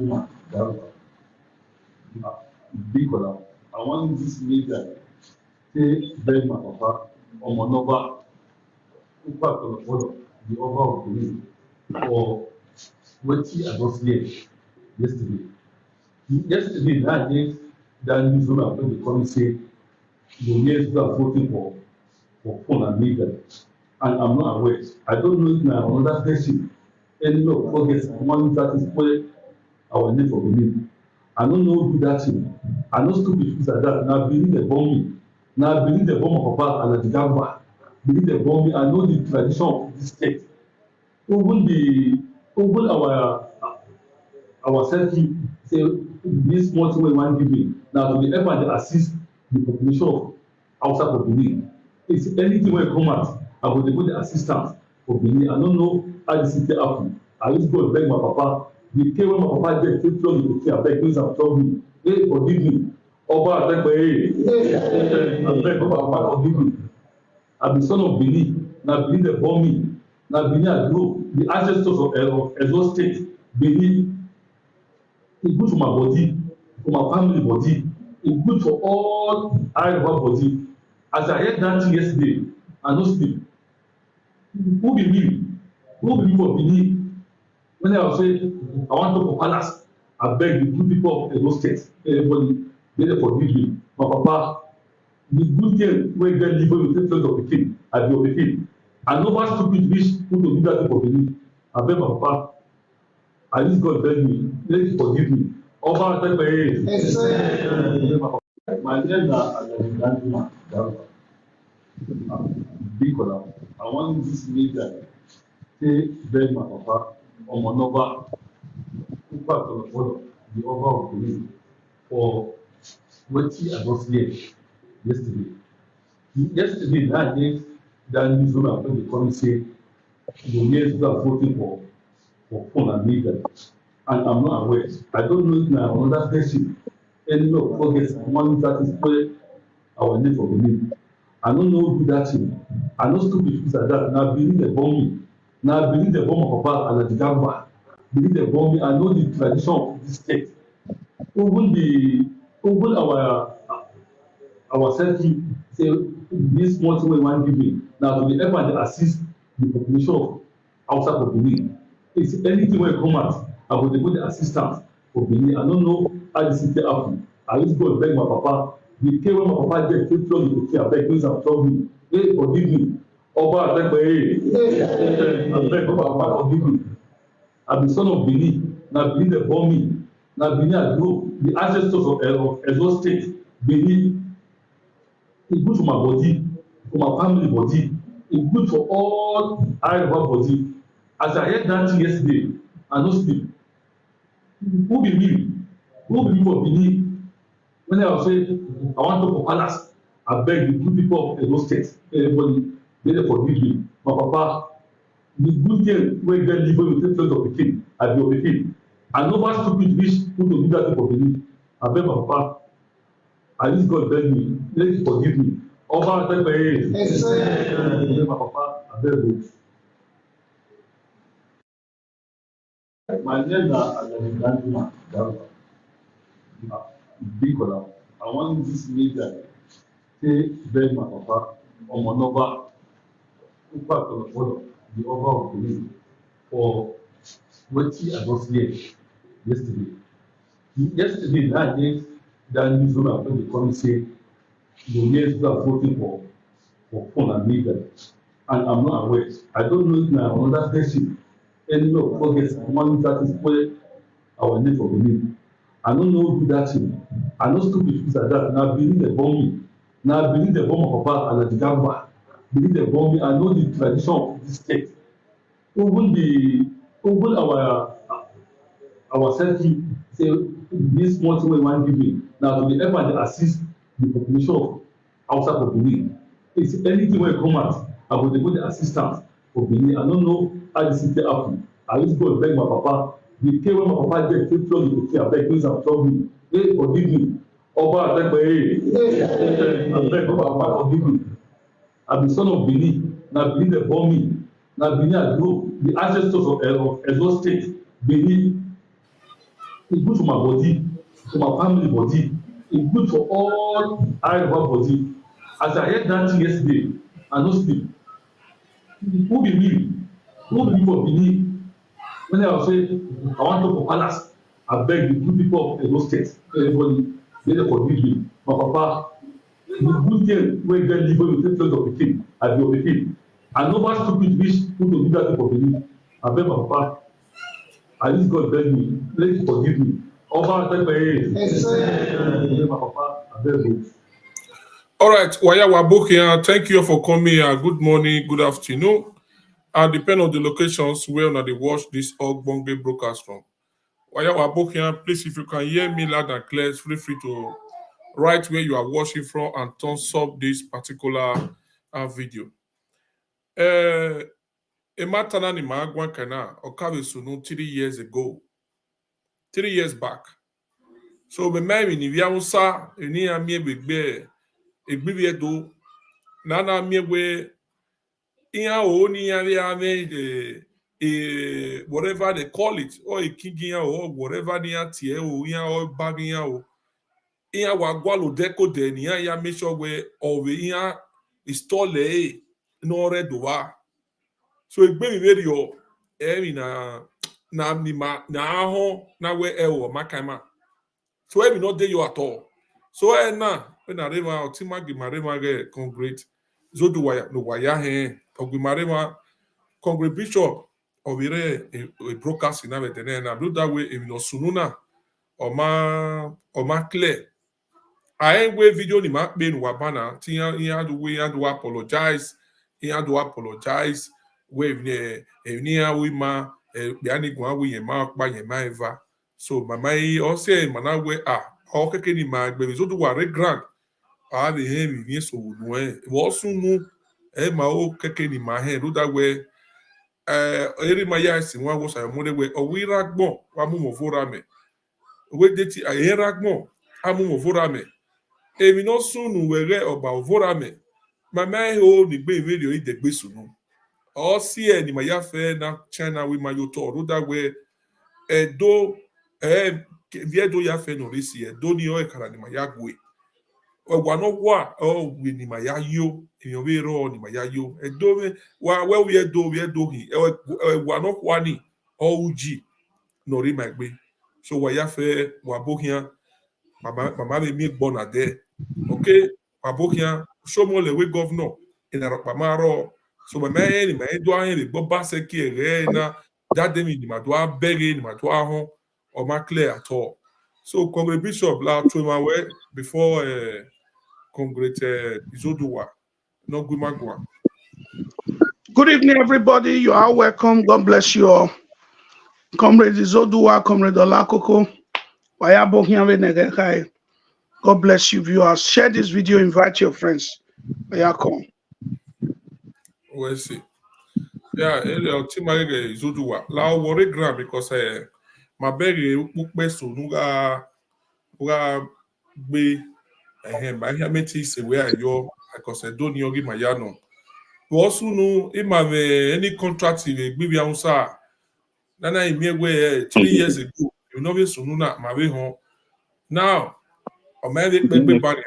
woman, big color. I want this media say beg my papa or my number who part of the Oba of Benin for what I just hear yesterday. Yesterday, that day, that news woman when they come say the years people are voting for phone and media, and I'm not aware. I don't know if now another person any of forget one that is where our need for Benin. I don't know who that thing. I know stupid things like that. Now believe the bombing. Now believe the bomb of Papa and the Diaspora. Believe the bombing. I know the tradition of this state. Even our selfie say this small thing we want give me. Now to the help and assist the population of outside of Benin. It's anything when come out, I will give the assistance for Benin. I don't know how this thing happen. I just go beg my papa. The care when my papa get take flood the care, abeg please am trouble me. Hey, forgive me. Oba abeg abeg papa forgive me. I be son of Benin. Na Benin dey born me. Na Benin I grow. The ancestors of Edo State, Benin. E good for my body, for my family body. E good for all Yoruba body. As I heard that thing yesterday, I no sleep. Who be me? Who be me for Benin? When I was saying I want to go for palace, I beg the good people of Edo State, everybody, may they forgive me. My papa, the good thing wey get live when you take care of pikin, I be your pikin. I no wan stupid reach who to do that thing for Benin. I beg my papa, I use God beg me, make he forgive me. Oba take my my name na Adama, big color. I want this media say beg my papa or my number who part of the Oba of Benin for wetin I just hear yesterday. Yesterday, that day, that news woman when they come say the years people are voting for phone and media, and I'm not aware. I don't know if now another person any of forget one that is where our need for Benin. I don't know who that thing. I know stupid things like that. Now believe the bombing. Now believe the bomb of Papa and the Diaspora. Believe the bombing. I know the tradition of this state. Even our selfie say this small thing we want give me. Now to the help and assist the population of outside of Benin. It's anything when come out, I will give the assistance for Benin. I don't know how this thing happen. I just go beg my papa. The care when my papa get take flood the care, abeg please am trouble me. Hey, forgive me. Oba abeg papa forgive me. I be son of Benin. Na Benin dey born me. Na Benin I grow. The ancestors of Edo State, Benin. E good for my body, for my family body. E good for all Yoruba body. As I heard that thing yesterday, I no sleep. Who be me? Who be me for Benin? When I was saying I want to go for palace, I beg the good people of Edo State, everybody, may they forgive me. My papa, the good thing wey get live when you take care of pikin, I be your pikin. I no wan stupid reach who to do that thing for Benin. I beg my papa, I use God beg me, make he forgive me. Oba take my papa, I beg you. My name na Adama, big color. I want this media say beg my papa or my number who part of the Oba of Benin for wetin I just hear yesterday. Yesterday, that day, that news woman when they come say the years people are voting for phone and media, and I'm not aware. I don't know if now another person any of forget one that is where our need for Benin. I don't know who that thing. I know stupid things like that. Now believe the bombing. Now believe the bomb of Papa and the Diaspora. Believe the bombing. I know the tradition of this state. Even our selfie say this small thing we want give me. Now to the help and assist the population of outside of Benin. It's anything when come out, I will give the assistance for Benin. I don't know how this thing happen. I just go beg my papa. The care when my papa get take flood the care, abeg please am trouble me. Hey, forgive me. Oba abeg papa forgive me. I be son of Benin. Na Benin dey born me. Na Benin I grow. The ancestors of Edo State, Benin. It's good for my body, for my family body. It's good for all area of our body. As I heard that thing yesterday, I no sleep. Who be me? Who be me for Benin? When I was saying I wan talk for palace, abeg the good people of Edo State, everybody, make dem forgive me. My papa, the good thing wey get live wey take place of pikin, I be your pikin. I no wan stupid reach who to do that thing for Benin. Abeg my papa, at least God beg me, make he forgive me. Oba Pepeye, my papa, abeg o. All right, Waya Wabokia, thank you for coming here. Good morning, good afternoon. And depend on the locations where they watch this Ogbonge broadcast from. Waya Wabokia, please, if you can hear me loud and clear, feel free to write where you are watching from and thumbs up this particular video. Ematana ni maagwan kana okawe sunu 3 years ago. 3 years back. So be mai ni wiausa eni amie begbe egbibi edo nana amie we iya o ni ame whatever they call it or ikigia or whatever ni atie o iya o bagia o iya wa gwalo deco de ni ya make sure we owe iya install no redowa. So egbe mi very o na ni ma na aho na we ewo makama. So we not there you at all. So na when I rema otimagi marema ge concrete zodu waya no waya he ogbimarema concrete bishop obire a broadcast na betene na do that way if no sununa o ma clear I we video ni ma pe no wabana ti yan do we yan do apologize yan do apologize we ni we ma bi ani gun awe yen ma pa yen ma eva so mama yi o se mana we o keke ni ma gbe so do wa re grand a be he mi so nu wo sunu ma o keke ni ma he do that way eri ma ya si wa wo sa mo de we o wi ragbon wa mu mo fora me we de ti a ragbon a mu mo fora me emi no sunu we re oba fora me mama he o ni gbe video ide gbe sunu o si ni ma ya fe na China we ma yo to do that way edo viedo ya fe no resi edo ni o ekara ni ma ya gwe wa no wa o we ni ma ya yo eyan we ro ni ma ya yo edo we wa we edo hi wa no kwa ni o uji no ri ma gbe so wa ya fe wa bohia mama mi gbo na de okay wa bohia show mo le we governor in aropa maro so ma ni ma edo ahin le gbo ba se ki ere na that day ni ma do abere ni ma do ahun o ma clear at all so Congress Bishop la to ma we before Congress Izoduwa no Gumagwa. Good evening, everybody. You are welcome. God bless you all. Comrade Izoduwa, Comrade Olakoko, Wayabo Hianwe Negekai. God bless you, viewers. Share this video, invite your friends. Welcome. Well, see. Yeah, Timage Izoduwa. La worry gram because my berry ukbe so nuga be my hameti se where you because I don't yogi mayano. Also no any contract with Bibi Ansa. Nana imegwe 3 years ago. You know so nuna my way home. Now, o me be bania.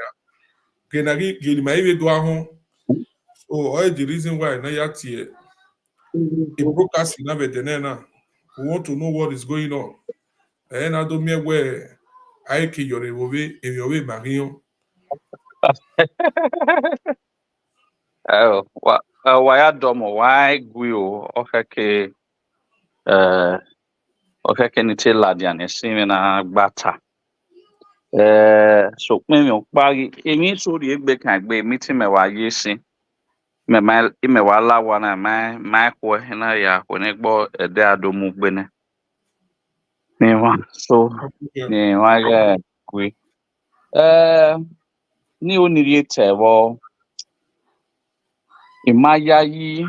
Genagi gili ma ebe do ahun. So all the reason why na ya tie a broadcast na be denena. We want to know what is going on. And I don't mean where I ke yore wowe e yowe marion. Why domo why guio okeke ni tela dia ne simi na gbata so pe mi o pari emi sori egbe kan gbe mi ti me wa ye sin me wa lawa na ma ko na ya ko ne gbo ede adomu gbe ne ni wa so ni wa ge gui ni oniri tewo imayayi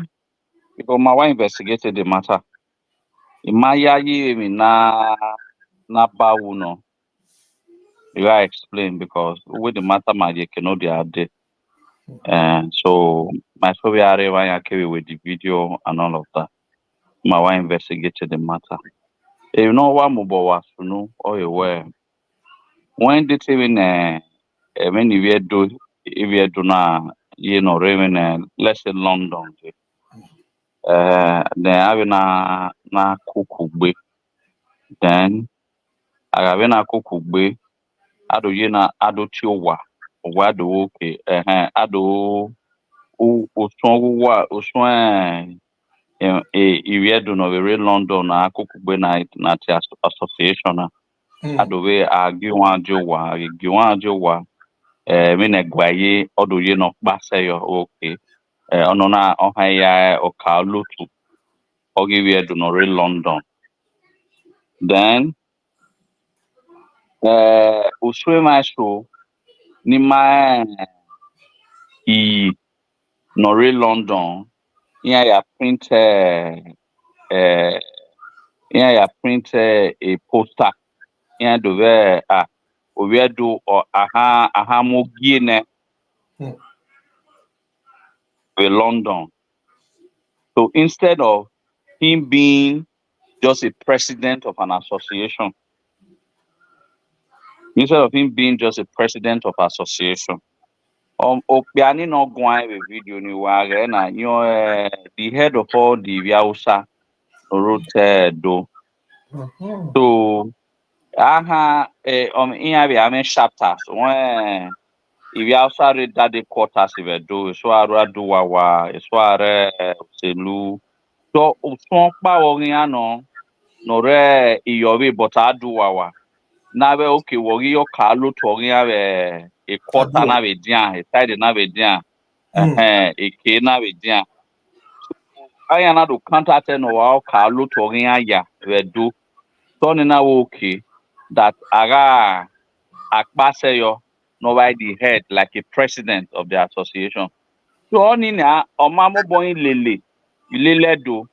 because my wife investigated the matter. Imayayi mi na bawu no. You I explain because with the matter my cannot be added. And so my story I carry with the video and all of that. My wife investigated the matter. You know what Mubawa Sunu or you were. When did even when you do if you do not let's say London. Then having na kukugbe. Then I have na kukugbe. Ado ye na ado chiowa. Wa do okay. Ado uswan if do no very London na kukugbe na association na. Ado we giwan jowa me na gwaye odo ye no kpase yo okay. Ono na ohan ya oka lutu. Ogi we do no re London. Then uswe maestro ni ma i no re London ya print a poster ya do we we do or aha mo gine we London. So instead of him being just a president of an association, Opiani no going with video ni wage na the head of all the Viausa wrote do. So I mean chapters when if you also read that the quarters if do so ara do wawa so ara selu so usun pa orin no re iyobi but adu wawa na be okay wori yo ka lo to orin ave a quarter na be dian a side na be dian a ke na be dian aya na do counter ten no wa ka lo to orin aya we do so ni na okay that aga akpase yo no by the head like a president of the association. So oni na omamo boy lele do.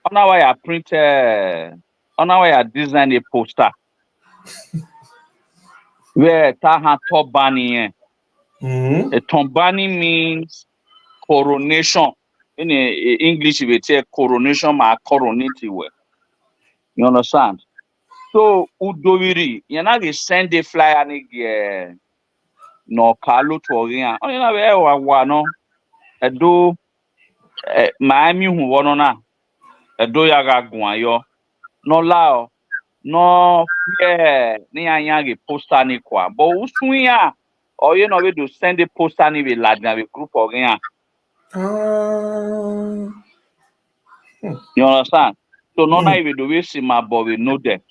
Ona why I print ona why I design a poster. Where taha top banning. A tombani means coronation. In English we say coronation ma coronate we. You understand? So udoviri, you know they send the flyer ni no kalu to orin. Oni na we wa no. Edo Miami hu wono na edo ya ga gun ayo no lao no fear ni anya ge poster ni kwa but usun ya or you know we do send the poster ni we lad na we group orin. You understand? So no na we do we see my but we know them.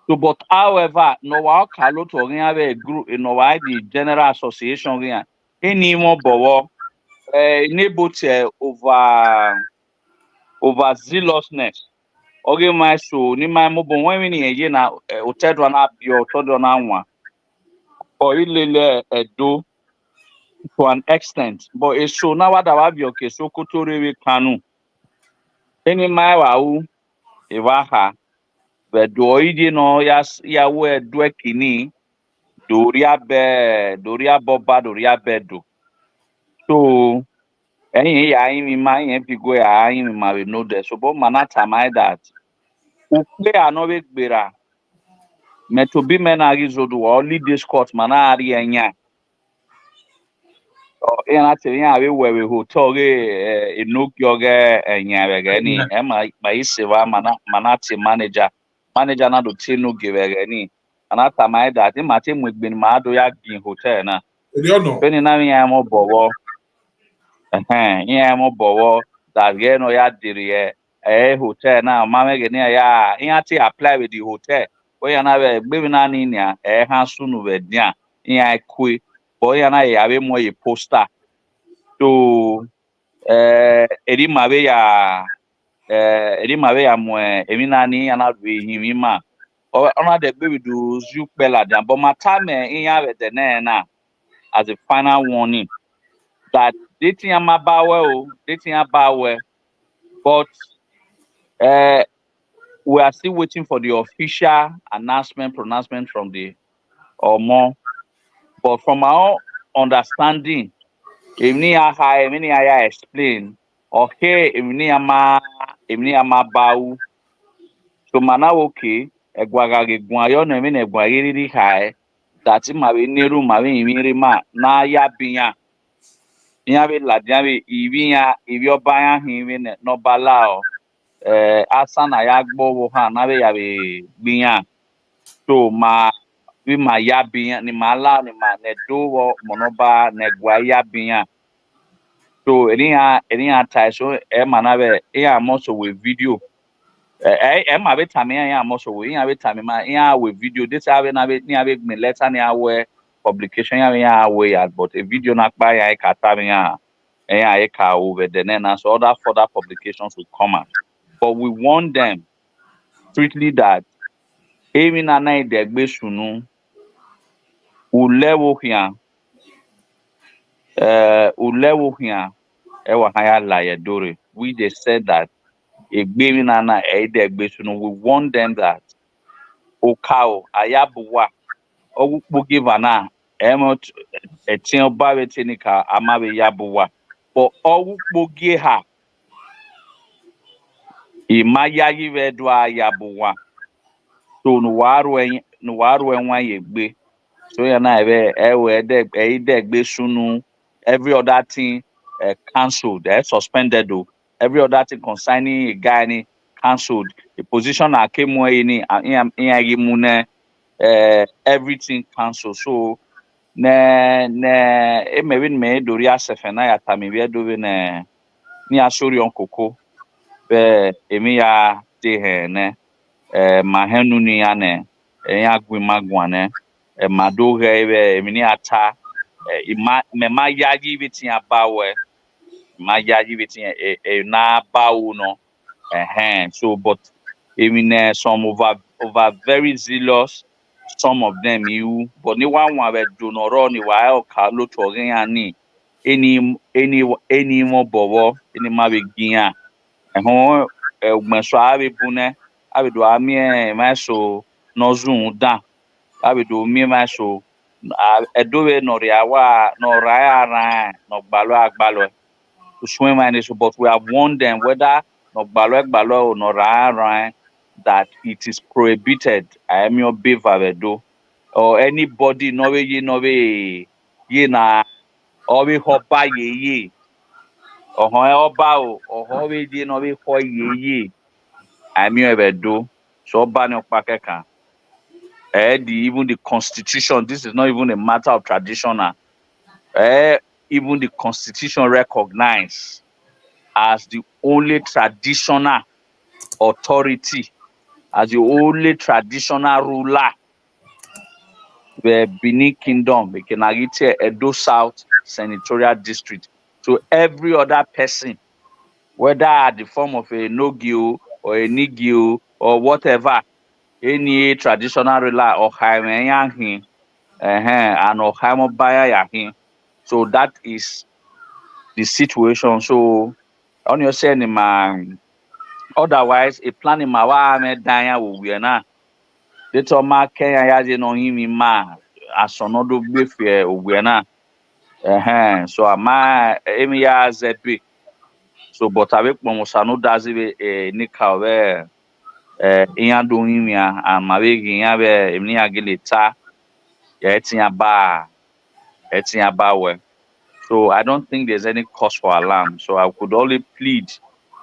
So but however no wa kalu to orin we group no wa the general association rin any more bowo neighbor over zealousness. Okay, my so ni my mobile when we na hotel na bio todo na nwa or ilele edo to an extent but it's so now what I bio ke so kotorewe kanu any my wa ewaha be do ide no ya we do kini doria boba doria bedo so any ya mi ma yen pigo ya mi ma we know that so but manata my that ukwe anowe gbera Metobi menagi zodu only this court manari enya. Ena tenya we hotel enokyoge enya begani ema maisiva manati manager na do tinu givegani anata my that mate mwegbin ma do ya gin hotel na. Peni na mi amo bowo amo bowo that ge no ya diri hotel na mama gani ya ati apply with the hotel. Oya na be gbe na ni nia ha sunu we dia ya kwe oya na ya be mo ye poster to eri ma be ya mo emi na ni ana be himi ma ona de gbe do zu pela dan but mata me ya be de na as a final warning that dating ama bawe but we are still waiting for the official pronouncement from the or more. But from our understanding, Emni Aya explain, okay, Emni Ama Bau. So mana okay, egwagage gwayo no me egwagiri hai that ma be neru ma be imiri ma na ya biya ya be ladia be ibiya ibioba ya hinwe ne no balao asa na ya gbo ha na be ya be biya so ma we ma ya biya ni mala ni ma ne do wo monoba ne gwa ya biya so eniya tai so ma na be ya mo so we video ma be tame ya mo so we ya be tame ma ya we video this have na be ni have me letter ni awe publication ya we ya but a video na pa ya ka tame ya e ka over the na so other further publications will come out but we want them strictly that even na na de gbe sunu ulewo hia e wa haya la ye dore we they said that egbe na na de gbe sunu we want them that okao ayabuwa ogukpo give na emot etin oba wetenika amabe yabuwa but ogukpo ge ha imayayi wedu ayabuwa so no waru enwa yegbe so ya na ebe ewe de gbe sunu every other thing cancelled suspended o every other thing concerning a guy ni cancelled the position akemu ni in ne everything cancelled so ne emewin me dori asefena ya tamiwe do ne ni asori onkoko be emi ya te he ne mahenu ni ya ne ya gwimagwane mado he emi ni ata ma yaji bitin abawe ma yaji bitin na bawo no so but emi some over very zealous some of them you but ni one we do no ro ni wa el ka lo to rin ani any mo bowo any ma be gian ehon egbenso abi bune abi do ami ma so no zun dan abi do mi ma so edowe no riawa no ra no gbalo to swim and so but we have warned them whether no gbalo or no ra that it is prohibited I am your beaver do or anybody no we ye na or we hoba ye or oba or we ye no we ho ye I am your do so ban your pakeka even the constitution this is not even a matter of traditional even the constitution recognized as the only traditional authority as the only traditional ruler the Benin Kingdom, the Kenagite Edo South Senatorial District. So every other person, whether at the form of a Nogio or a Nigio or whatever, any traditional ruler or Haimeyahin, and or Haimobaya. So that is the situation. So on your saying, man, otherwise, a plan in my wa me danya will be na. They told my Kenya yaji no himi ma asonodo gbefe ogwena so ama emi ya zb so but abe pomosa no dazi be nika we iyan do himi ama be giyan be emi ya geleta ya etinya ba we so I don't think there's any cause for alarm so I could only plead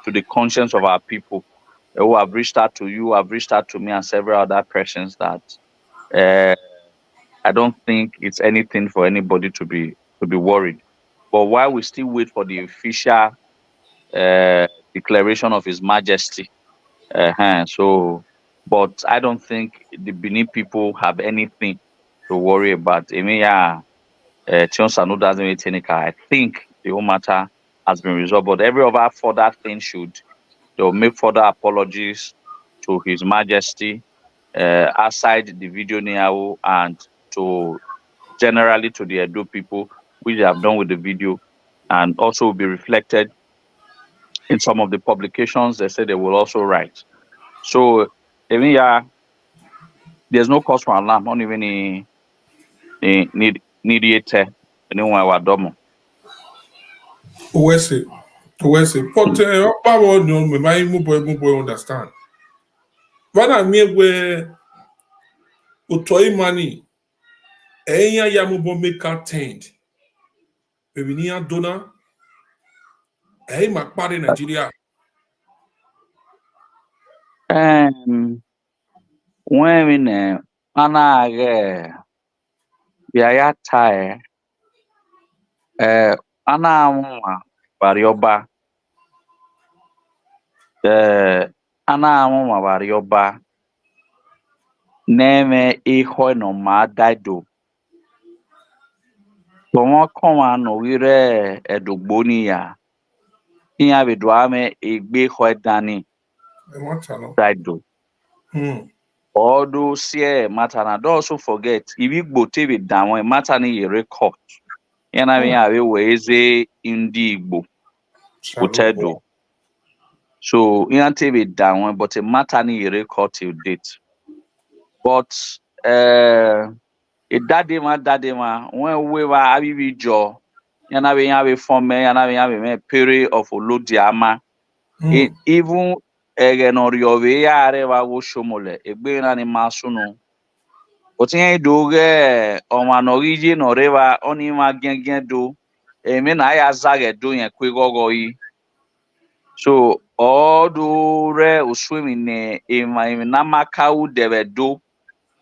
to the conscience of our people who have reached out to you have reached out to me and several other persons that I don't think it's anything for anybody to be worried. But while we still wait for the official declaration of His Majesty, so, but I don't think the Benin people have anything to worry about. I think the whole matter has been resolved. But every other further thing they'll make further apologies to His Majesty outside the video now and to generally to the Edo people, which they have done with the video, and also will be reflected in some of the publications they say they will also write. So, there's no cause for alarm, not even need anyone wa domo. Wese. But power no me my mu boy understand. When I mean where Utoi money. Enya yamubo make attend. Baby niya dona. Makpari Nigeria. When ana ya tae ana mwa varioba ana mwa varioba neme iho no ma daido Tomo koma no wire edugboni ya iya bedo ame egbe ho dani daido Odo sie matter na do also forget if you go TV down matter ni record yana mi awe weze indi Igbo utedo so yan TV down but a matter ni record till date but daddy ma when we were abibi jo yana we have form yana we have a period of olodiama even egenoriove ya arewa wo shomole egbe na ni masunu otinye doge omanogiji no reva oni ma gengen do eme na ya zage do yen kwegogo yi so odu re uswimi ne ema na maka u debe do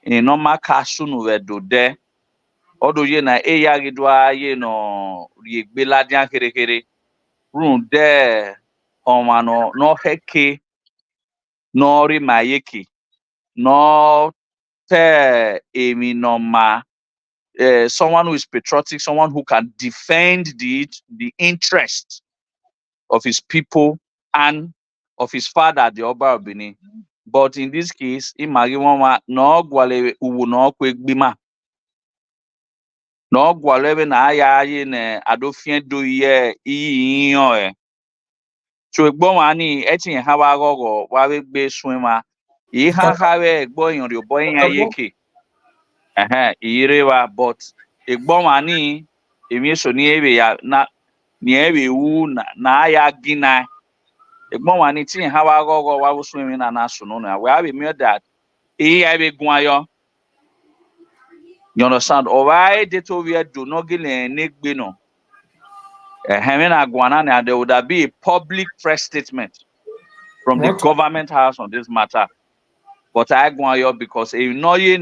ni no maka sunu we do de odu ye na eya gidwa ye no riegbe ladian kerekere run de omano no heke no ri mayeki no te emi no ma someone who is patriotic, someone who can defend the interest of his people and of his father, the Oba of Benin. But in this case, Imagiwama no gwale uwu no kwegbima. No gwale na aya ne adofien do ye iyo. So egboma ni etin hawa gogo wa be swima. Yi ha hawe egbo yon rio boy yan yeke. Irewa but egboma ni emi so ni ebe ya na ni ebe wu na ya gina egboma ni tin ha wa gogo wa so emi na so no na we have me that ebe gun ayo you understand o why they to we do no gile negbe no me na gwana na there would be a public press statement from the government house on this matter but I gun ayo because e no ye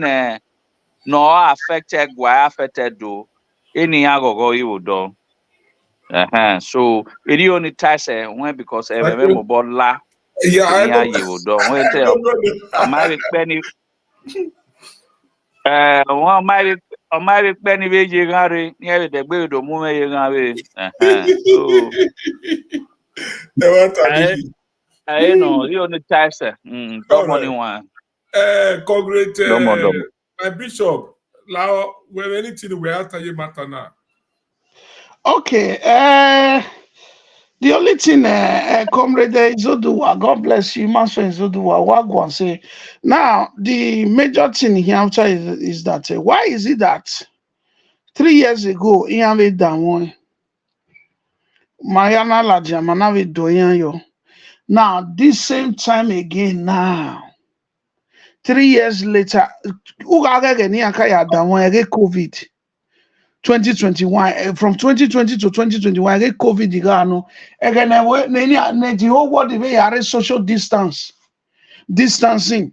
no affected gwa affected do any agogo you do so it only ties when because mo bola Yeah, ni aye wo do when tell o ma be pe ni won ma be pe ni be je gan re ni e de gbe do mu me ye gan we so I no it only ties do money one Congrats, do my bishop. Lao, when anything we have to you matter now. Okay, the only thing, Comrade Zoduwa, God bless you, Master Zoduwa, Wagwan say. Now, the major thing here after is that why is it that 3 years ago, he have done one. Mariana Laja, Manavi Doyan. Now, this same time again, now, 3 years later, Ugaga Geniaka done one again COVID. 2021 from 2020 to 2021 I get COVID igano again the whole world the social distancing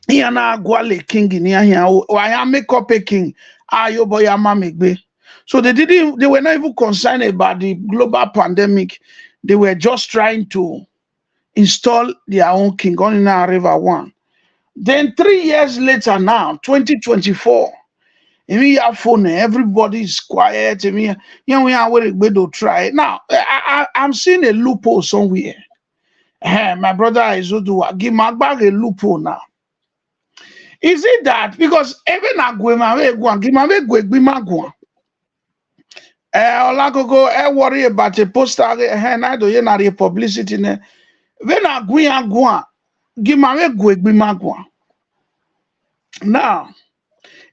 here na gwale king ni here I am make up a king ayo boy amamegbe so they were not even concerned about the global pandemic. They were just trying to install their own king on in River One. Then 3 years later now 2024 phone, everybody is quiet. We are going to try. Now, I'm seeing a loophole somewhere. My brother Izodu, give my bag a loophole now. Is it that because even a Gwema, give my Gwema, Olagogo, worry about a poster, I do not publicity. When I go, give my Gwema. Now,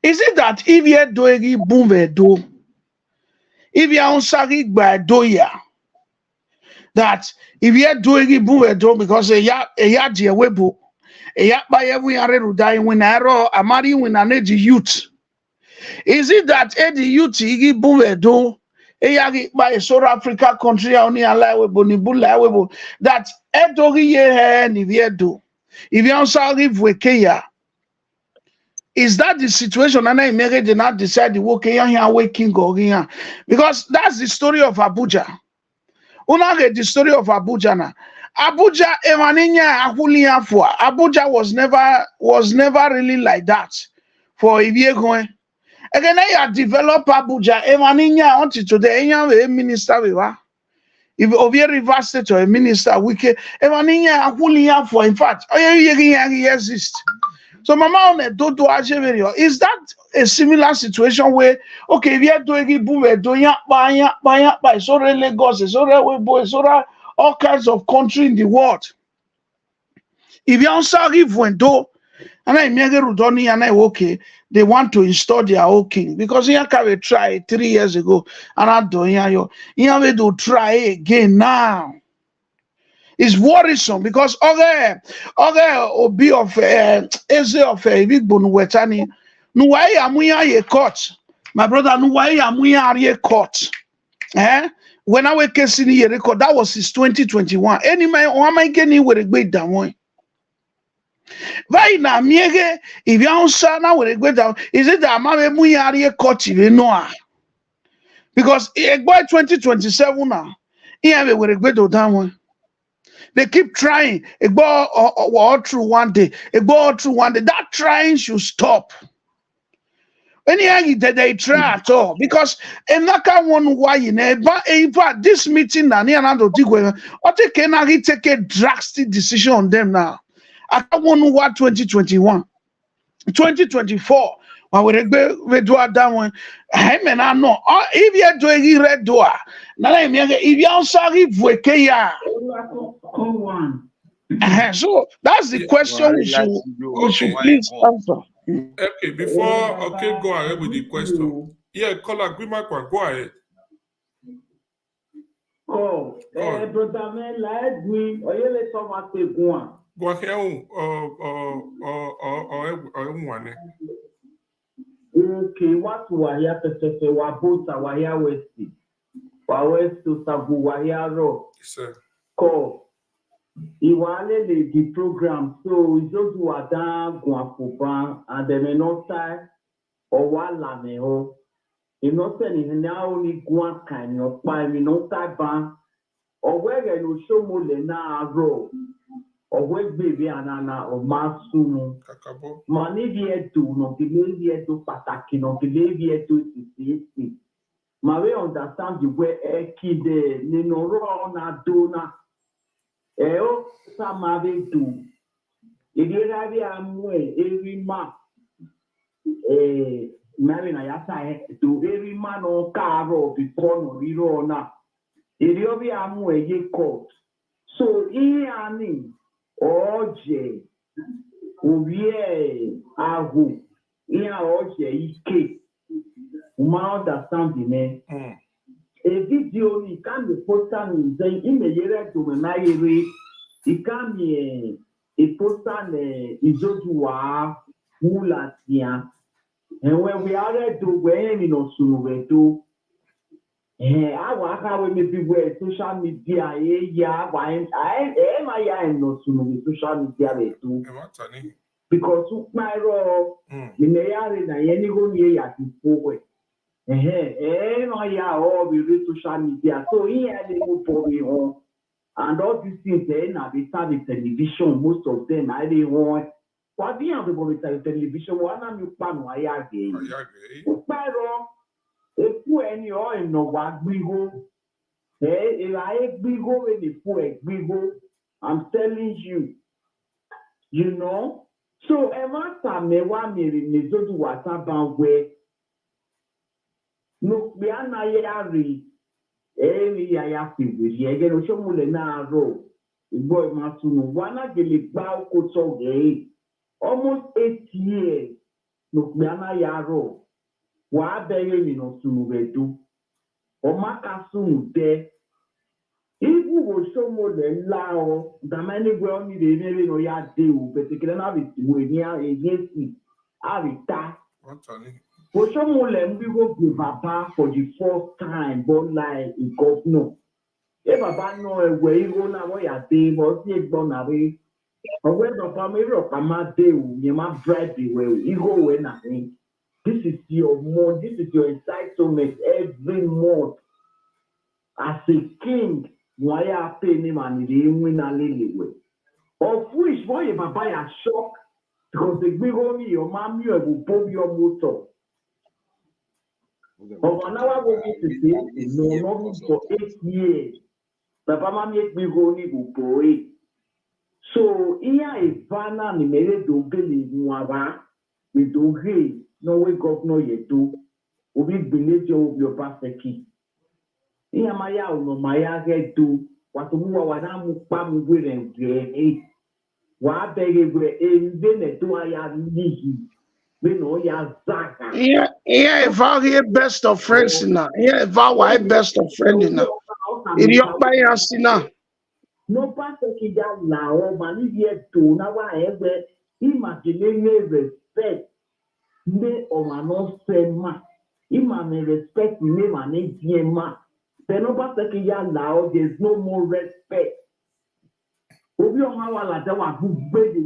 is it that if you're doing boom, do if you're on Sagi by Doya, that if you're doing it boom, do because a yard webo, Yakba yewu yare rudai when aro amari when aneji youth. Is it that the youth igi buvedo eyagi by a South Africa country only allow bonibula that edogi ye ni viedo. If you answer give wekeya, is that the situation? And I make did not decide the wekeya here waking go here because that's the story of Abuja. Una get the story of Abuja na. Abuja emaninya ahulia for Abuja was never really like that for Ivie going. Again, I develop Abuja emaninya until today. A minister we were. If Ovie River State or a minister, we can emaninya ahulia for. In fact, he exist. So, Mama on a do is that a similar situation where okay, we are doing boom, doing by so Lagos, so boys, so all kinds of country in the world. If you answer if when do and I make Rudoni and I okay, they want to install their own king because you can try 3 years ago and I don't you have to try again now. It's worrisome because Obi of Eze of Big Bonu Wetani, Nuwai Amuya ye court. My brother Nuwai Amuya ye court. When I was casing ye record, that was his 2021. Any man or am I getting with a great down one? Vai na miege, if you answer now with a great down, is it that Mama Muya ye court you know? Because a boy 2027 now, he have a with a great down one. They keep trying. It go all through one day. It go all through one day. That trying should stop. Anyhow, they try at all because Enaka one why in fact this meeting na near another digwe. Or they take a drastic decision on them now. I can't want what 2021, 2024. When we do that one, I mean I know. If you do a red door, now if you sorry vwekeya. So that's the question we should please answer. Okay, before go ahead with the question. Yeah, call agreement go ahead. Go ahead, one. Okay, what wahia pepepe wa bota wahia westi. Wa westi sabu wahia ro. Sir. Call. Iwale the program so just wada guafuba and then not time or wala meho. You not saying now only guan kind of by me no type or where you show more than na ro. Or where baby anana or masumu. Money be to no be to pataki no be to sisi. My way understand the way kide ni no ro na dona. O samave do. Idira bi amwe every man. Mary na yasa to every man on caro before no riro na. Idio bi amwe ye court. So ani oje owie agu iya oje ike uma understand me a video ni can be poster ni then imeyere to me na ere it can be a poster ne izojuwa mulatia and when we are to when you know sunu we do I will maybe where social media, I no sooner social media too. Because my role, the mayor in any go near at the forward. All we read social media. So he had a move for me home. And all these things then I be start with television, most of them I didn't want. What do you have about television? One of you plan why I gave. My role. Efu eni o eno wa gbigo. Gbigo when the poor gbigo. I'm telling you. You know? So emata mewa miri nezodu wataban we. No we ana yari. Emi ya fibiri. Ege no shomule na ro. Igbo masunu. Wana gele ba ukoto ge. Almost 8 years. No we ana yaro. Wa bere mi no sunu redu o maka sunu de If we will show more than lao, the many well need a very no ya do, particularly now it's when you are against it. Avita. For some more than we go to Papa for the first time, but like in governor. If Papa know a way, you go now where you day, but see it born away. Or when Papa may rock a mad day, you might drive the way, you go when nothing. This is your month, this is your entitlement every month. As a king, why are paying him and he win a little way? Of which, boy, if I buy a shock, because the big only your mom, you will bomb your motor. Of an hour go to say, no, not for 8 years. Papa, mama make me go only go boy. So, here is Vanna, and the do believe Mwava, we do agree, no way governor yet do, we believe your pastor. Iya maya uno maya getu watu muwa wanamu pamu gwere ngere wa bege gwe nzene tu aya nihi beno ya zaka Eva here best of friends na Eva why best of friend na iri opa ya sina no paso ki ya la o mani vietu na wa egbe imagine respect ne o mano sema imane respect ne mane diema. There's no more respect. Obi on how la that was who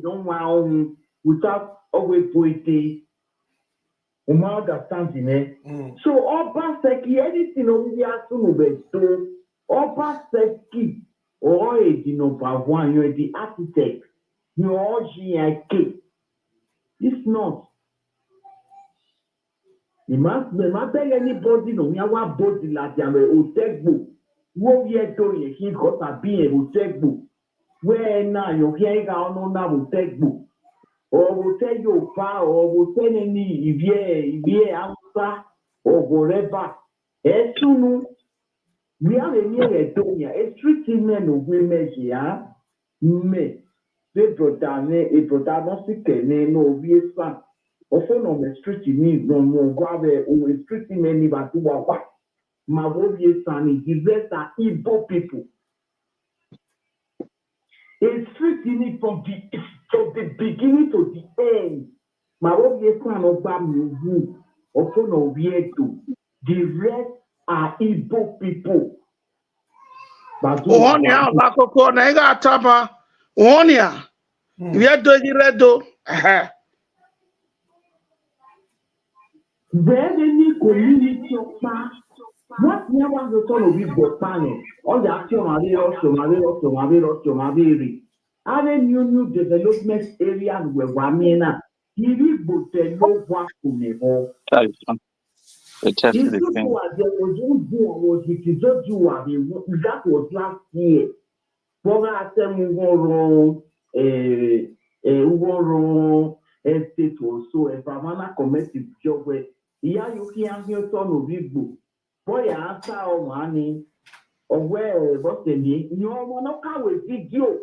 don't want without always pointing. Oma understanding it. So Oba Seki anything we are to besto. Oba Seki or number one, you're the architect. You're GIK. It's not. You must tell anybody no yawa body like you otegbo. What we are doing he got a be otegbo. Where now you hear no na otegbo. Or will tell you far or will tell any if answer or whatever. As soon we are near doing a strict men of women here. Me. They brought down a protagonistic no we son. Also, no restricting me, no more grave or restricting many, but who are what? My obvious son is the rest are evil people. Restricting it from the beginning to the end. My obvious son of Bami, also no Vieto. The rest are evil people. Ohonia bakoko na iga tapa Ohonia we are doing redo Where any community of what never the son of Igbo panel, all the action are there new development areas where Wamena, Igbo tell what to never. That was last year. Estate also a Bamana commercial job where you hear your son of Igbo. Boy, answer our money or where what's the name? You want to with video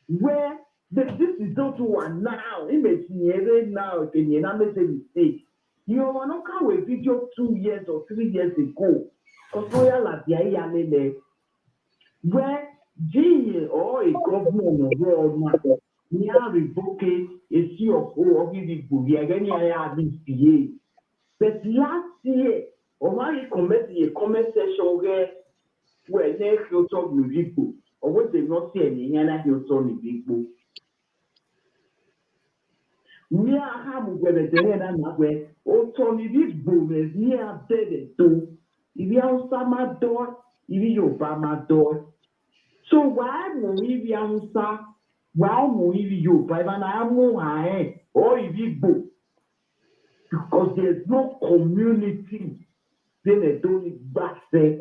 where this is not one now. Image now, can you not make a mistake? You want to come with video 2 years or 3 years ago. Where G or a government world we are revoking a CFO of the Buviagani PA. But last year, Omari committed a comment session where next you talk with people, or what they not say any other you talk with people. We are having whether they are not where, or Tony this boomers near dead too. If you are Sama door, if you Obama door. So why will we be answer? Why will you buy an ammo or if you book? Because there's no community. Then they don't back say,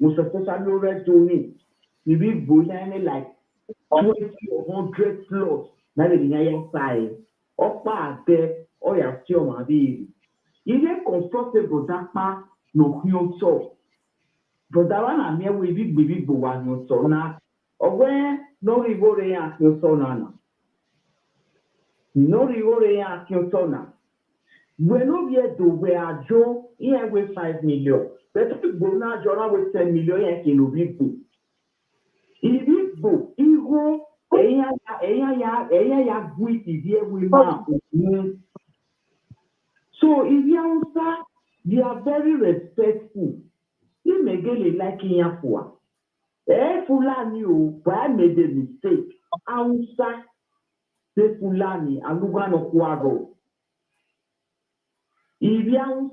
most especially red to me. If you buy like 20 or 100 plots, now the young side, or part there, or your still my baby. If you constructible that part, no human so. But that one I'm here with big one, so now. Where no rigore ask your son. No rigore ask your son. We're not yet to where Joe here with 5 million. Let's go now, Jonah with 10 million in people. Igbo, Igbo, ya gwit idie wima. So if you they are very respectful. You may get a like in your for. Fulani, but I made a mistake. Ausa, the Fulani, and Lugano Quago. If you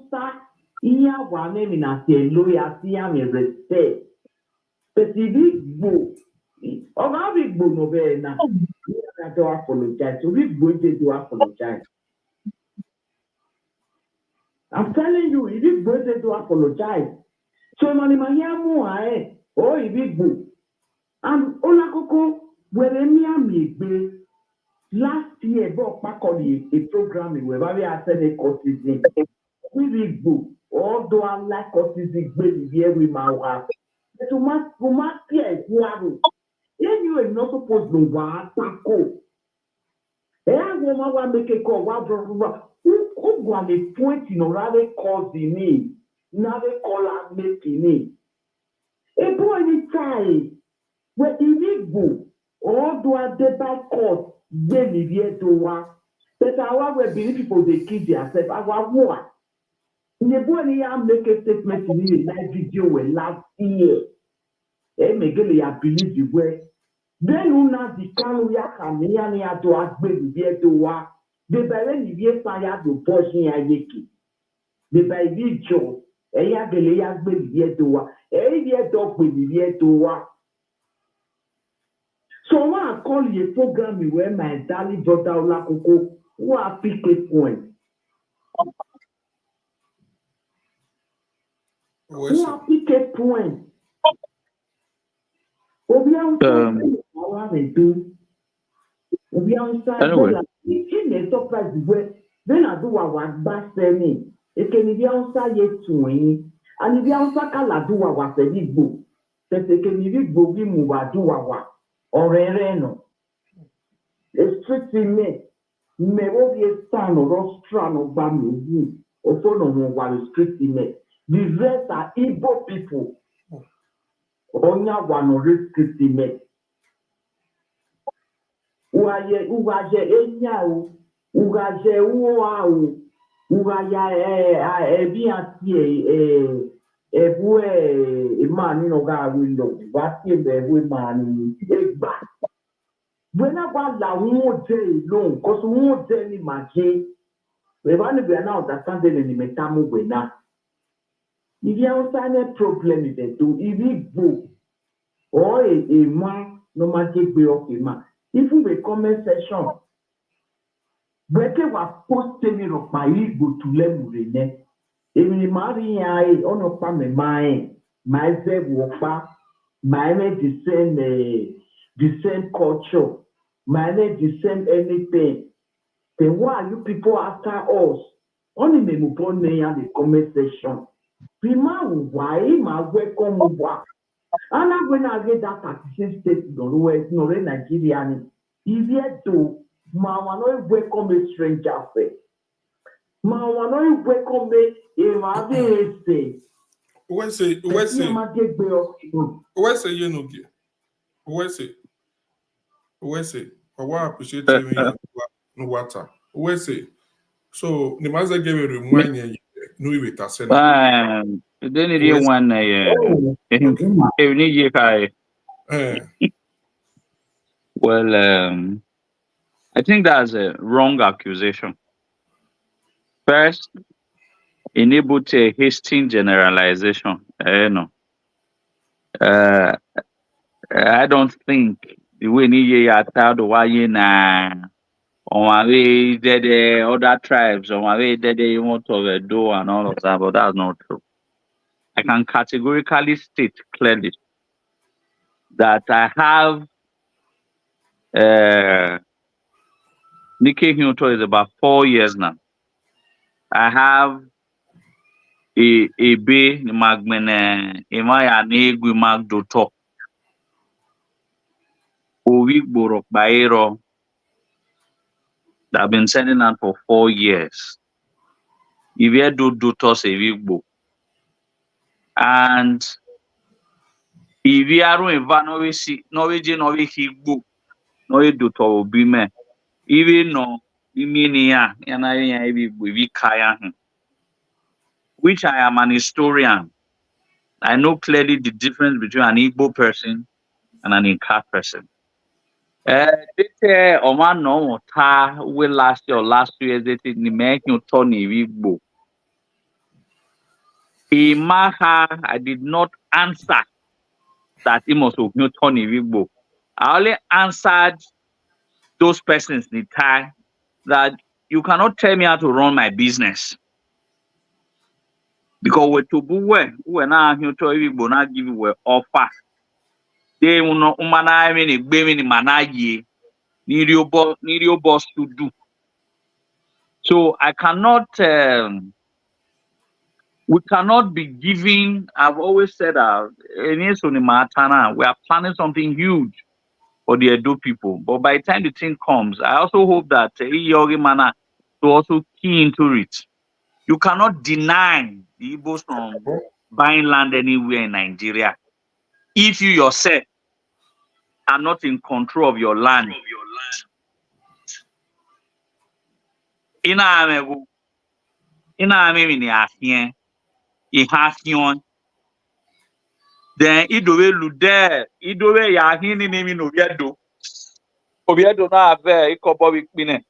iya one in a loyalty and respect. But if Igbo, or Igbo novena, I do apologize. So Igbo do apologize. I'm telling you, if Igbo do apologize. So mani mahiamu ae, oh Igbo. And Olakoko, where me amigbe. Last year, Bob Pakoli, a program where we are saying autism. We Igbo, although I like autism, baby, we might. To my peer, who you are not supposed to tackle. And woman will make a call, who want a point in rather cause the need, now they call out making it. A boy is tired, where illegal, or do I debate court, then if you do one, but I will believe people they kill themselves, I will war. The boy make a statement in the live video last year. Megele ya believe the way. Then una di kanu ya kamia ni ato agbe biye to wa. De bere ni biye pa ya do portion ya yeki. De bere bi jo. Ya gele ya agbe biye to wa. Biye to gbe biye to wa. So when I call you a program where my darling daughter Olakoko who are pick a point. Who are pick a point. Anyway. Surprise where then I do our back me. It can be outside yet to win. And if you answer Kala do our Igbo, that they can be Bogi Muba do our or Reno. A strictly me, may be a son or Rostran or Bamu or Fono while strictly me. The rest are Igbo people. Onya one or strictly me. Ugaje enya ugaje uau ugaya ebi ati ebu imani no ga window bati ebu imani egba wena ba la won je lo cause won je ni maje we ba ni be na understand ni metamu wena if you understand a problem is to if Igbo or a man no matter gbe o ma. If we comment section, Breke was posting it of my Igbo to Lemurene. Even the Maria on a family, my Zeb my the same culture, my the same anything. Then why are you people after us? Only me upon me and the comment section. Prima, why my welcome work? And when I get that 36 states, no Nigerian, easier to Mawano welcome a stranger. Mawano welcome a Mave say. Where's you I appreciate you no water. Where's it? So the master gave a reminder. No, it has then it one well, I think that's a wrong accusation. First, enable to a hasty generalization. I don't think the way you are told why you on my way the other tribes, on my way you want to do and all of that, but that's not true. I can categorically state clearly that I have Nikkei Hyunto is about 4 years now. I have a bay magmene Imaya Negui Mag Doto Ovik Borok Baero that I've been sending out for 4 years. If you do toss a week book. And Iviaru eva no we si no we je no we higbo no we do to obi me. Even no imini ya na ya we kaya which I am an historian. I know clearly the difference between an Igbo person and an Inca person. This Oman no ta we last year or last 2 years they think ni make you turn Igbo. Imaha, I did not answer that he must turn Igbo. I only answered those persons in time that you cannot tell me how to run my business. Because we to we na here to Igbo na give you offer. They will not umana ni gbemi ni manaye ni rio boss to do. So I cannot we cannot be giving. I've always said that we are planning something huge for the Edo people. But by the time the thing comes, I also hope that Yogi Mana to also key into it. You cannot deny the Igbos from buying land anywhere in Nigeria if you yourself are not in control of your land. Then idowe lude idowe ya hini nemi no obiedo na ave ikobo wikpine